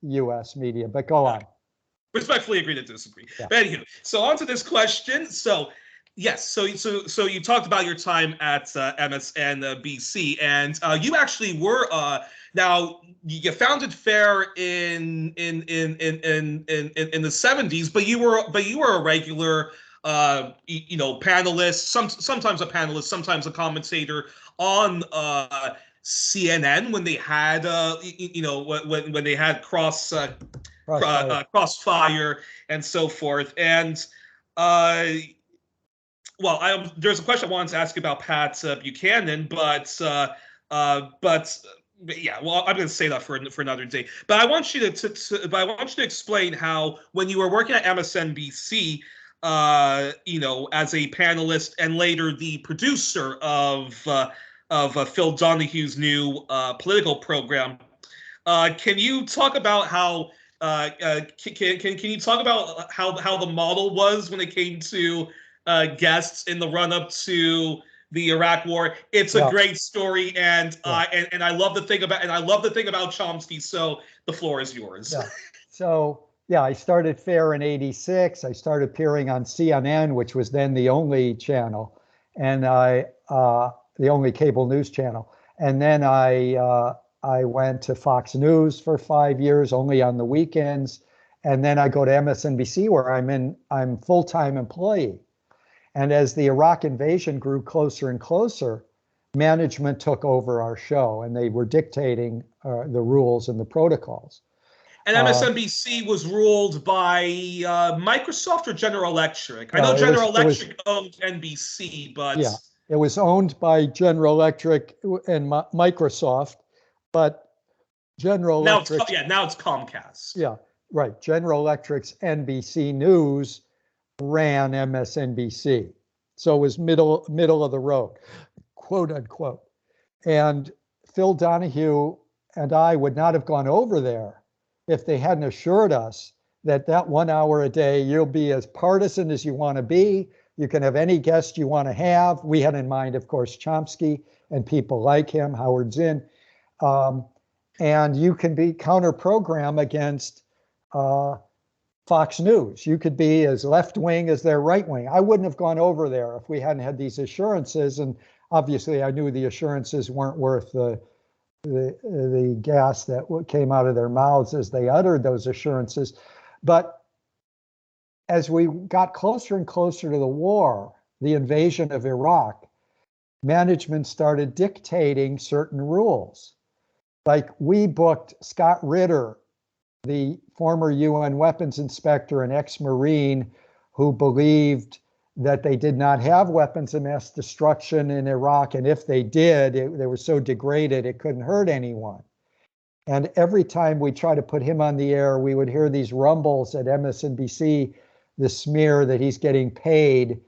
U.S. media. But go on. Respectfully agree to disagree. Yeah. But anyway, so on to this question. So yes, so you talked about your time at MSNBC, and you actually were now you founded FAIR in the 70s, but you were a regular panelist, sometimes a panelist, sometimes a commentator on CNN when they had when they had Crossfire and so forth. And there's a question I wanted to ask you about Pat Buchanan, but yeah, well, I'm going to say that for another day. But I want you to explain how when you were working at MSNBC, as a panelist and later the producer of Phil Donahue's new political program, can you talk about how can you talk about how the model was when it came to guests in the run up to the Iraq War? It's a great story, and I love the thing about Chomsky. So the floor is yours. Yeah. So yeah, I started FAIR in '86. I started appearing on CNN, which was then the only channel, and the only cable news channel. And then I went to Fox News for 5 years, only on the weekends. And then I go to MSNBC, where I'm full-time employee. And as the Iraq invasion grew closer and closer, management took over our show, and they were dictating the rules and the protocols. And MSNBC was ruled by Microsoft or General Electric. I know General Electric owned NBC, but yeah, it was owned by General Electric and Microsoft, but General Electric. Now it's Comcast. Yeah, right. General Electric's NBC News ran MSNBC, so it was middle of the road, quote unquote. And Phil Donahue and I would not have gone over there if they hadn't assured us that 1 hour a day, you'll be as partisan as you want to be. You can have any guest you want to have. We had in mind, of course, Chomsky and people like him, Howard Zinn. And you can be counter-program against Fox News. You could be as left-wing as their right-wing. I wouldn't have gone over there if we hadn't had these assurances. And obviously, I knew the assurances weren't worth the gas that came out of their mouths as they uttered those assurances. But as we got closer and closer to the war, the invasion of Iraq, management started dictating certain rules. Like we booked Scott Ritter, the former UN weapons inspector and ex-Marine who believed that they did not have weapons of mass destruction in Iraq. And if they did, they were so degraded, it couldn't hurt anyone. And every time we try to put him on the air, we would hear these rumbles at MSNBC, the smear that he's getting paid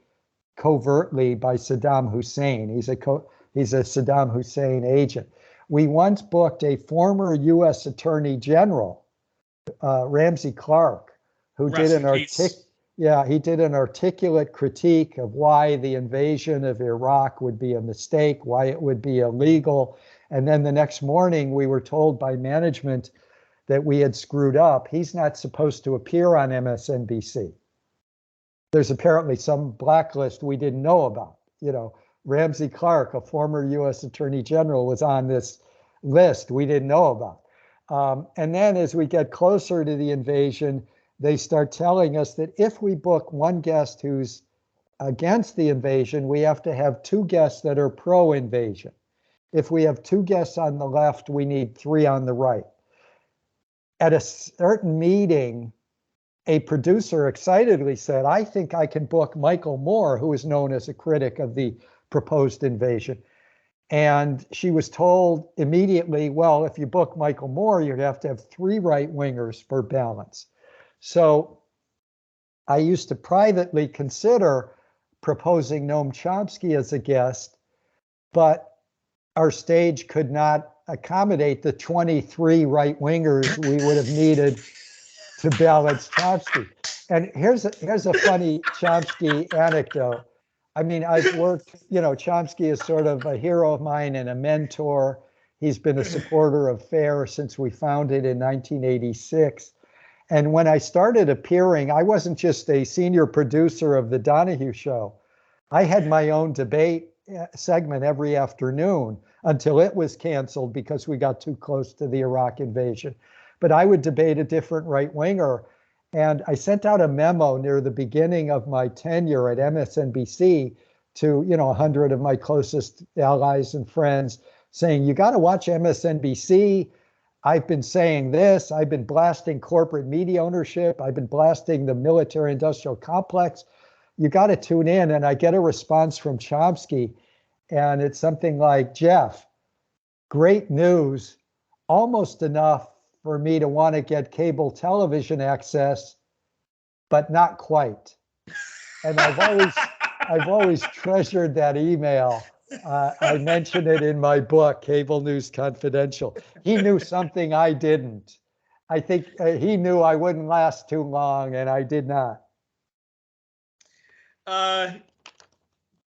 covertly by Saddam Hussein. He's a Saddam Hussein agent. We once booked a former U.S. Attorney General, Ramsey Clark, who did an articulate critique of why the invasion of Iraq would be a mistake, why it would be illegal. And then the next morning, we were told by management that we had screwed up. He's not supposed to appear on MSNBC. There's apparently some blacklist we didn't know about. Ramsey Clark, a former U.S. Attorney General, was on this list we didn't know about. And then as we get closer to the invasion, they start telling us that if we book one guest who's against the invasion, we have to have two guests that are pro-invasion. If we have two guests on the left, we need three on the right. At a certain meeting, a producer excitedly said, I think I can book Michael Moore, who is known as a critic of the proposed invasion. And she was told immediately, well, if you book Michael Moore, you'd have to have three right-wingers for balance. So I used to privately consider proposing Noam Chomsky as a guest, but our stage could not accommodate the 23 right-wingers we would have needed to balance Chomsky. And here's a funny Chomsky anecdote. I mean, I've worked, Chomsky is sort of a hero of mine and a mentor. He's been a supporter of FAIR since we founded in 1986. And when I started appearing, I wasn't just a senior producer of The Donahue Show. I had my own debate segment every afternoon until it was canceled because we got too close to the Iraq invasion. But I would debate a different right-winger. And I sent out a memo near the beginning of my tenure at MSNBC to 100 of my closest allies and friends saying, you got to watch MSNBC. I've been saying this. I've been blasting corporate media ownership. I've been blasting the military industrial complex. You got to tune in. And I get a response from Chomsky. And it's something like, Jeff, great news, almost enough for me to want to get cable television access, but not quite. And I've always treasured that email. I mentioned it in my book, Cable News Confidential. He knew something I didn't. I think he knew I wouldn't last too long, and I did not.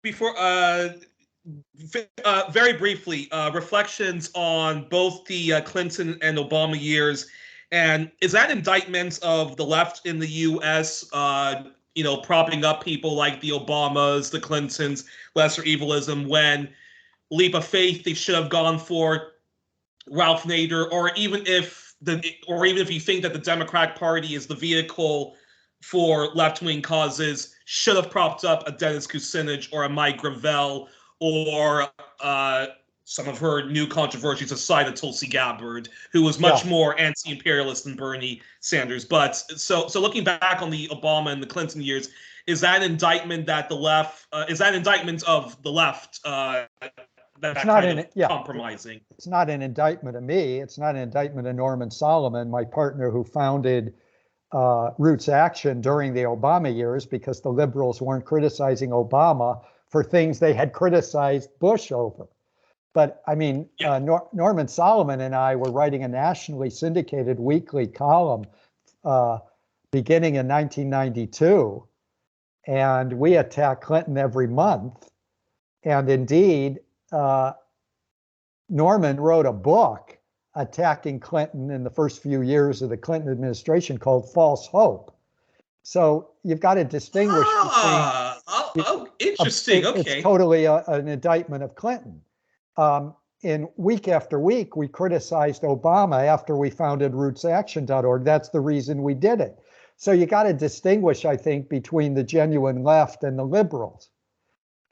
Before, very briefly, reflections on both the Clinton and Obama years, and is that indictment of the left in the U.S. Propping up people like the Obamas, the Clintons, lesser evilism, when leap of faith they should have gone for Ralph Nader, or even if you think that the Democratic Party is the vehicle for left-wing causes, should have propped up a Dennis Kucinich or a Mike Gravel, or some of her new controversies aside, a Tulsi Gabbard, who was much more anti-imperialist than Bernie Sanders. But so looking back on the Obama and the Clinton years, is that an indictment that the left? Is that an indictment of the left? That kind of compromising. It's not an indictment of me. It's not an indictment of Norman Solomon, my partner who founded Roots Action during the Obama years, because the liberals weren't criticizing Obama for things they had criticized Bush over. But I mean, Norman Solomon and I were writing a nationally syndicated weekly column beginning in 1992, and we attacked Clinton every month. And indeed, Norman wrote a book attacking Clinton in the first few years of the Clinton administration called False Hope. So you've got to distinguish between. Interesting. Okay. It's totally an indictment of Clinton. In week after week, we criticized Obama after we founded rootsaction.org. That's the reason we did it. So you got to distinguish, I think, between the genuine left and the liberals,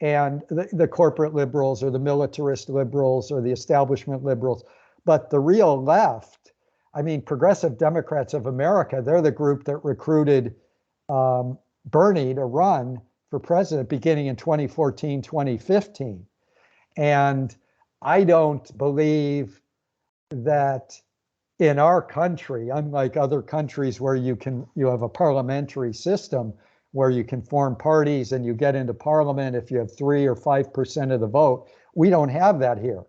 and the corporate liberals or the militarist liberals or the establishment liberals. But the real left, I mean, Progressive Democrats of America, they're the group that recruited Bernie to run for president beginning in 2014, 2015. And I don't believe that in our country, unlike other countries where you have a parliamentary system where you can form parties and you get into parliament if you have 3 or 5% of the vote, we don't have that here.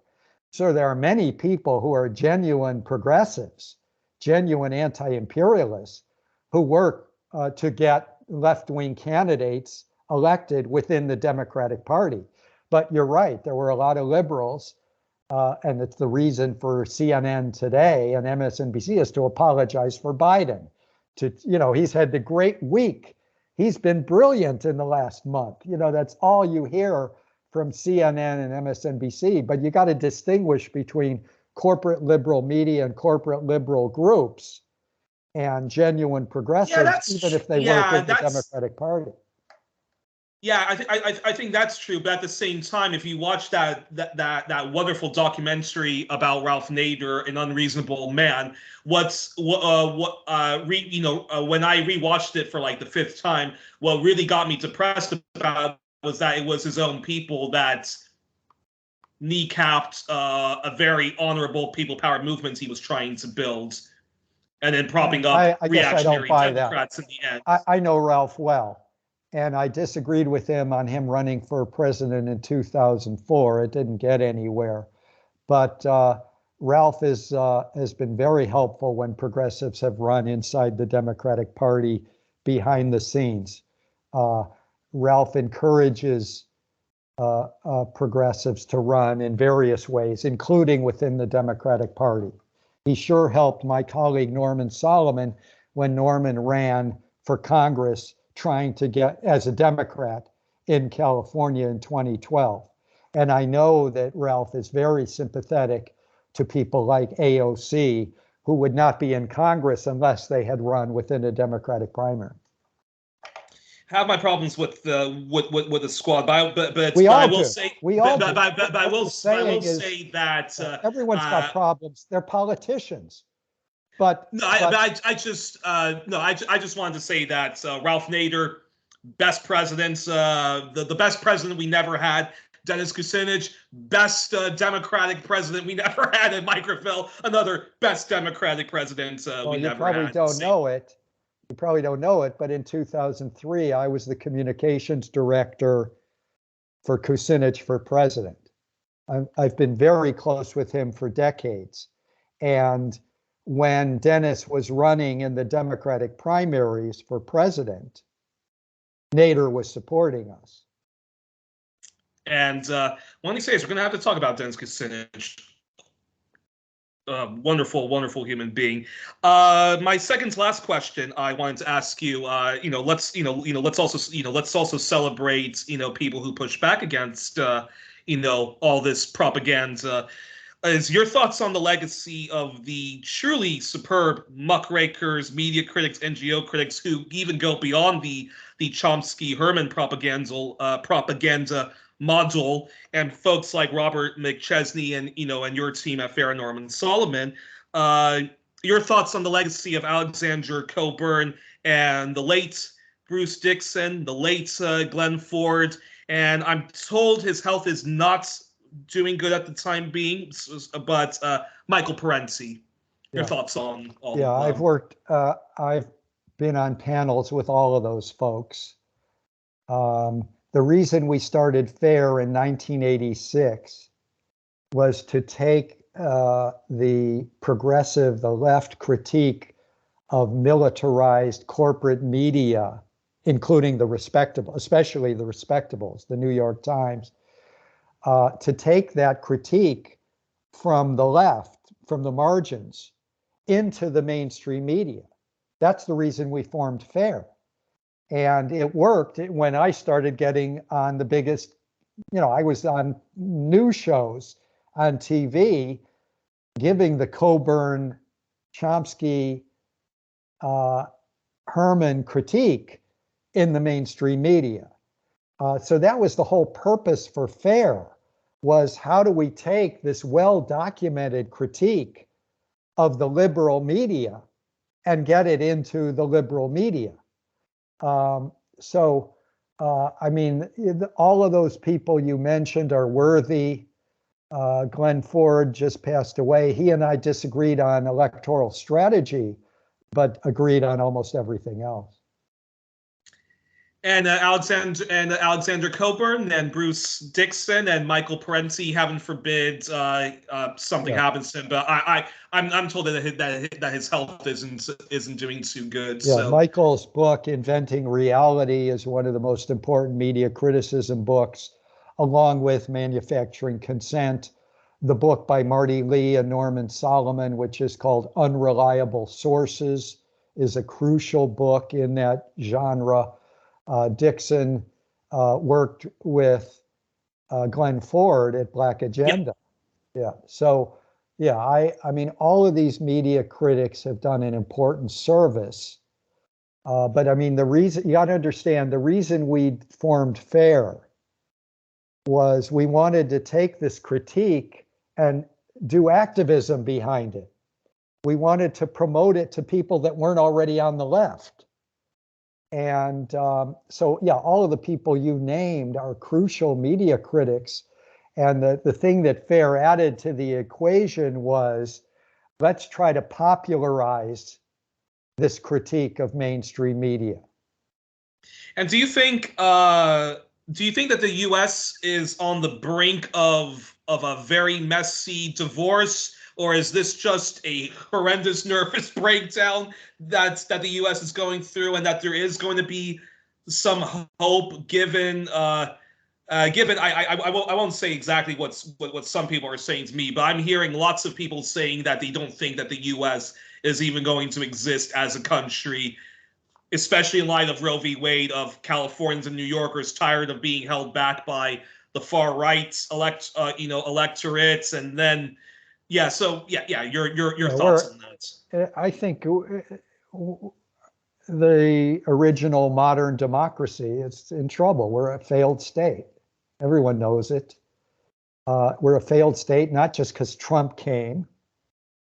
So there are many people who are genuine progressives, genuine anti-imperialists, who work to get left-wing candidates elected within the Democratic Party. But you're right, there were a lot of liberals, and it's the reason for CNN today and MSNBC is to apologize for Biden. He's had the great week. He's been brilliant in the last month. That's all you hear from CNN and MSNBC. But you got to distinguish between corporate liberal media and corporate liberal groups and genuine progressives, even if they work with the Democratic Party. Yeah, I think that's true. But at the same time, if you watch that wonderful documentary about Ralph Nader, An Unreasonable Man, when I rewatched it for like the 5th time, what really got me depressed about was that it was his own people that kneecapped a very honorable people-powered movement he was trying to build, and then propping up reactionary Democrats in the end. I know Ralph well. And I disagreed with him on him running for president in 2004. It didn't get anywhere. But Ralph has been very helpful when progressives have run inside the Democratic Party behind the scenes. Ralph encourages progressives to run in various ways, including within the Democratic Party. He sure helped my colleague Norman Solomon when Norman ran for Congress trying to get as a Democrat in California in 2012. And I know that Ralph is very sympathetic to people like AOC, who would not be in Congress unless they had run within a Democratic primary. Have my problems with the squad, but we all I will do. say, We all but, do. but I will say that everyone's got problems. They're politicians. But I just wanted to say that Ralph Nader, best presidents, the best president we never had. Dennis Kucinich, best Democratic president we never had. And Mike Gravel, another best Democratic president we never had. You probably don't know it, but in 2003, I was the communications director for Kucinich for president. I've been very close with him for decades. And when Dennis was running in the Democratic primaries for president, Nader was supporting us. And one of these days, we're going to have to talk about Dennis Kucinich. Wonderful, wonderful human being. My second to last question I wanted to ask you. Let's also celebrate people who push back against all this propaganda. Is your thoughts on the legacy of the truly superb muckrakers, media critics, NGO critics who even go beyond the Chomsky-Herman propaganda module, and folks like Robert McChesney and your team at Fair and Norman Solomon? Your thoughts on the legacy of Alexander Cockburn and the late Bruce Dixon, the late Glenn Ford, and I'm told his health is not doing good at the time being, but Michael Parenti, your thoughts on all of them? I've been on panels with all of those folks. The reason we started FAIR in 1986 was to take the left critique of militarized corporate media, including the respectable, especially the respectables, the New York Times, to take that critique from the left, from the margins, into the mainstream media. That's the reason we formed FAIR. And it worked when I started getting on the biggest, I was on news shows on TV, giving the Cockburn, Chomsky, Herman critique in the mainstream media. So that was the whole purpose for FAIR, was how do we take this well-documented critique of the liberal media and get it into the liberal media? All of those people you mentioned are worthy. Glenn Ford just passed away. He and I disagreed on electoral strategy, but agreed on almost everything else. And Alexander Cockburn and Bruce Dixon and Michael Parenti, heaven forbid something happens to him. But I'm told that his health isn't doing too good. Yeah, so. Michael's book Inventing Reality is one of the most important media criticism books, along with Manufacturing Consent. The book by Marty Lee and Norman Solomon, which is called Unreliable Sources, is a crucial book in that genre. Dixon worked with Glenn Ford at Black Agenda. So all of these media critics have done an important service. But the reason, you got to understand, the reason we formed FAIR was we wanted to take this critique and do activism behind it. We wanted to promote it to people that weren't already on the left. And all of the people you named are crucial media critics. And the thing that FAIR added to the equation was, let's try to popularize this critique of mainstream media. And do you think that the U.S. is on the brink of a very messy divorce? Or is this just a horrendous nervous breakdown that the U.S. is going through, and that there is going to be some hope given Given, I won't say exactly what some people are saying to me, but I'm hearing lots of people saying that they don't think that the U.S. is even going to exist as a country, especially in light of Roe v. Wade, of Californians and New Yorkers tired of being held back by the far right electorates, and then your thoughts on that. I think the original modern democracy is in trouble. We're a failed state. Everyone knows it. We're a failed state, not just because Trump came.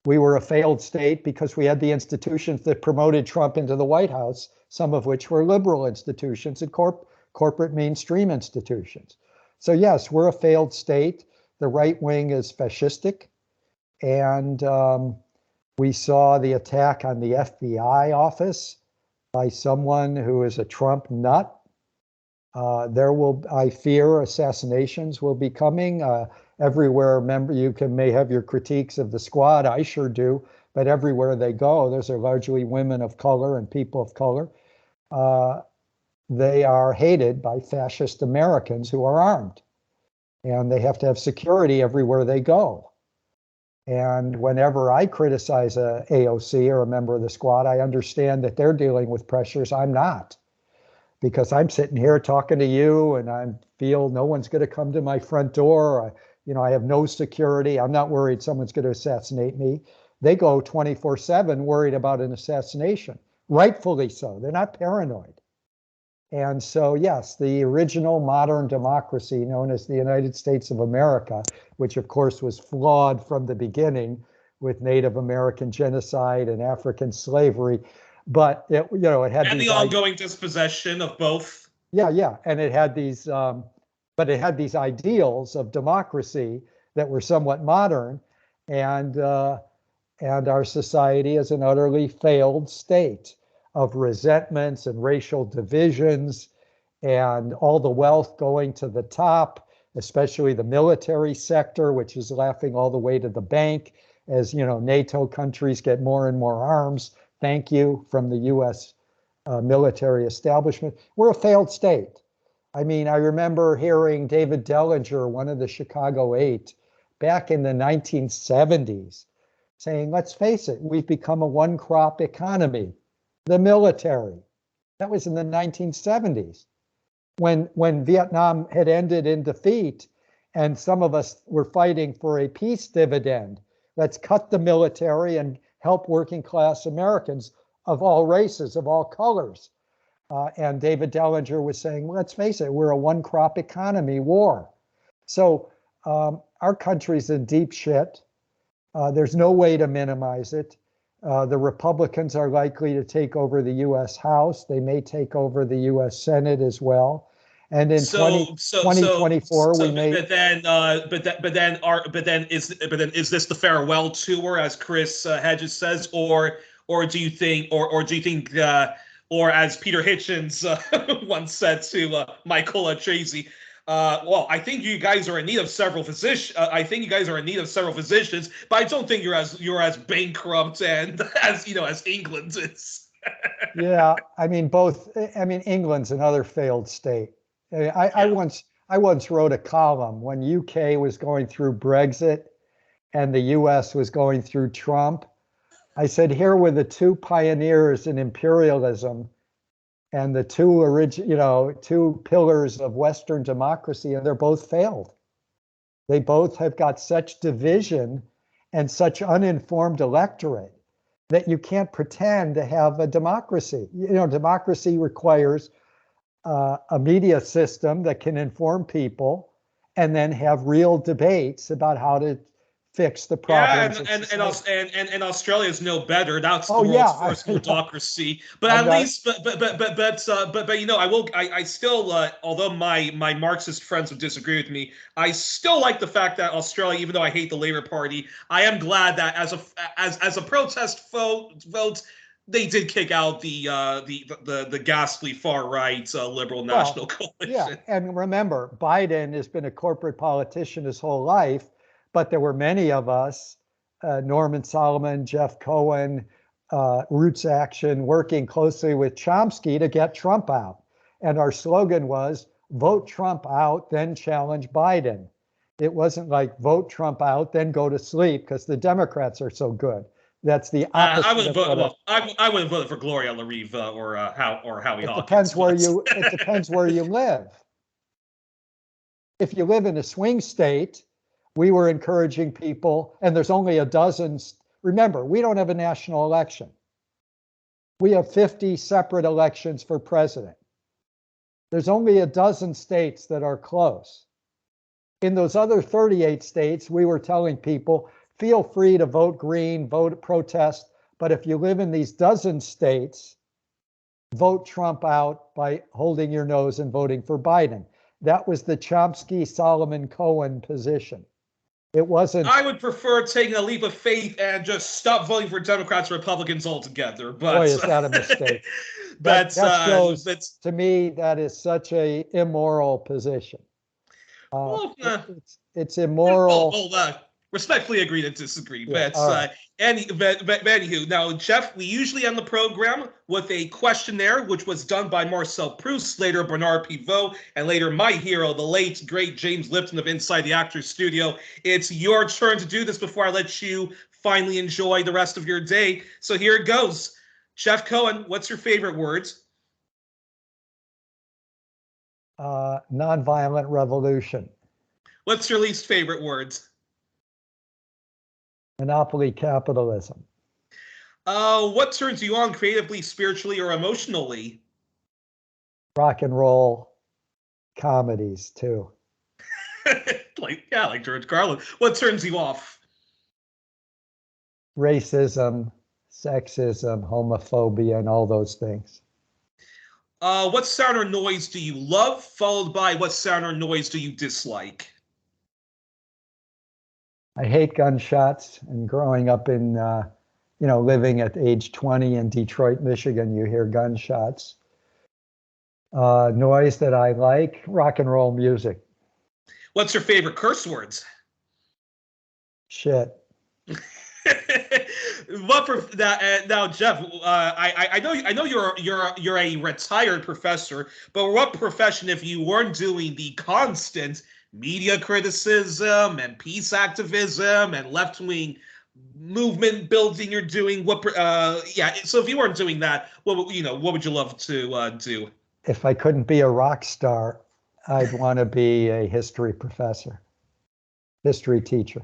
We were a failed state because we had the institutions that promoted Trump into the White House, some of which were liberal institutions and corporate mainstream institutions. So yes, we're a failed state. The right wing is fascistic. And we saw the attack on the FBI office by someone who is a Trump nut. I fear, assassinations will be coming everywhere. Remember, may have your critiques of the squad. I sure do. But everywhere they go, those are largely women of color and people of color. They are hated by fascist Americans who are armed. And they have to have security everywhere they go. And whenever I criticize a AOC or a member of the squad, I understand that they're dealing with pressures I'm not. Because I'm sitting here talking to you and I feel no one's going to come to my front door. I have no security. I'm not worried someone's going to assassinate me. They go 24/7 worried about an assassination, rightfully so. They're not paranoid. And so, yes, the original modern democracy known as the United States of America, which of course was flawed from the beginning with Native American genocide and African slavery, but it had and the ongoing dispossession of both. Yeah, and it had these, but it had these ideals of democracy that were somewhat modern, and our society is an utterly failed state of resentments and racial divisions, and all the wealth going to the top, especially the military sector, which is laughing all the way to the bank as NATO countries get more and more arms. Thank you from the U.S. Military establishment. We're a failed state. I mean, I remember hearing David Dellinger, one of the Chicago Eight, back in the 1970s, saying, let's face it, we've become a one-crop economy. The military. That was in the 1970s, when Vietnam had ended in defeat, and some of us were fighting for a peace dividend. Let's cut the military and help working class Americans of all races, of all colors. And David Dellinger was saying, let's face it, we're a one-crop economy war. So our country's in deep shit. There's no way to minimize it. The Republicans are likely to take over the U.S. House. They may take over the U.S. Senate as well. And in 2024, we may. But then is this the farewell tour, as Chris Hedges says, or do you think, or as Peter Hitchens once said to Michael Tracy, well, I think you guys are in need of several physicians. But I don't think you're as bankrupt and as England is. Yeah, I mean England's another failed state. I once wrote a column when UK was going through Brexit and the US was going through Trump. I said, here were the two pioneers in imperialism and the two pillars of Western democracy, and they're both failed. They both have got such division and such uninformed electorate that you can't pretend to have a democracy. Democracy requires a media system that can inform people and then have real debates about how to fix the problems. Yeah, and Australia is no better. That's the world's first plutocracy. But at least, I still, although my Marxist friends would disagree with me, I still like the fact that Australia, even though I hate the Labour Party, I am glad that as a protest vote, they did kick out the ghastly far right Liberal National Coalition. Yeah, and remember, Biden has been a corporate politician his whole life. But there were many of us, Norman Solomon, Jeff Cohen, Roots Action, working closely with Chomsky to get Trump out. And our slogan was, vote Trump out, then challenge Biden. It wasn't like vote Trump out, then go to sleep because the Democrats are so good. That's the opposite. I wouldn't vote. Well, I wouldn't vote for Gloria LaRiva or Howie Hawkins. It depends where you live. If you live in a swing state, we were encouraging people, and there's only a dozen. Remember, we don't have a national election. We have 50 separate elections for president. There's only a dozen states that are close. In those other 38 states, we were telling people, feel free to vote green, vote protest, but if you live in these dozen states, vote Trump out by holding your nose and voting for Biden. That was the Chomsky-Solomon-Cohen position. It wasn't. I would prefer taking a leap of faith and just stop voting for Democrats or Republicans altogether. But boy, is that a mistake. that shows, to me, that is such a immoral position. It's immoral. Respectfully agree to disagree. Yeah, But anywho, now, Jeff, we usually end the program with a questionnaire, which was done by Marcel Proust, later Bernard Pivot, and later my hero, the late, great James Lipton of Inside the Actors Studio. It's your turn to do this before I let you finally enjoy the rest of your day. So here it goes. Jeff Cohen, what's your favorite words? Nonviolent revolution. What's your least favorite words? Monopoly capitalism. What turns you on creatively, spiritually, or emotionally? Rock and roll comedies too. like George Carlin. What turns you off? Racism, sexism, homophobia, and all those things. What sound or noise do you love, followed by what sound or noise do you dislike? I hate gunshots, and growing up in, living at age 20 in Detroit, Michigan, you hear gunshots. Noise that I like, rock and roll music. What's your favorite curse words? Shit. Now, Jeff, I know you're a retired professor, but what profession, if you weren't doing the constant media criticism and peace activism and left-wing movement building you're doing, so if you weren't doing that, what would you love to do? If I couldn't be a rock star, I'd want to be a history professor, history teacher.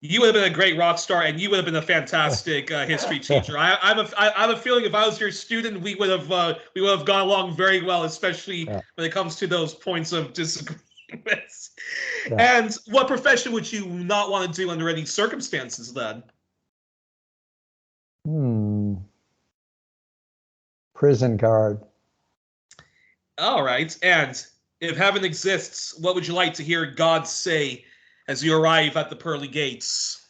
You would have been a great rock star, and you would have been a fantastic history teacher. I have a feeling if I was your student, we would have gone along very well, especially when it comes to those points of disagreement. Yeah. And what profession would you not want to do under any circumstances then? Prison guard. All right. And if heaven exists, what would you like to hear God say as you arrive at the pearly gates?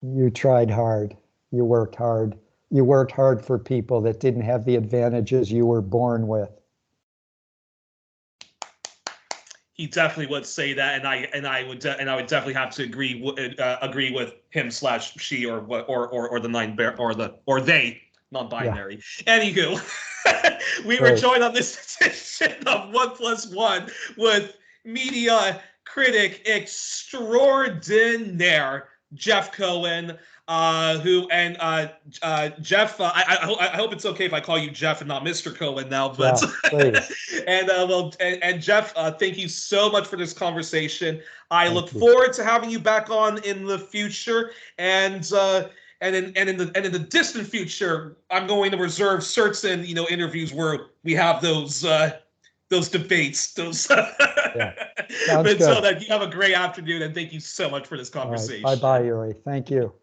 You tried hard. You worked hard. You worked hard for people that didn't have the advantages you were born with. He definitely would say that, and I would definitely have to agree with him / she or the they non-binary. Yeah. Anywho, we were joined on this edition of 1+1 with media critic extraordinaire Jeff Cohen, Jeff. I hope it's okay if I call you Jeff and not Mr. Cohen now. But and Jeff, thank you so much for this conversation. I look forward to having you back on in the future, and in the distant future, I'm going to reserve certain interviews where we have those debates. But until then, you have a great afternoon, and thank you so much for this conversation. Right. Bye-bye, Youri. Thank you.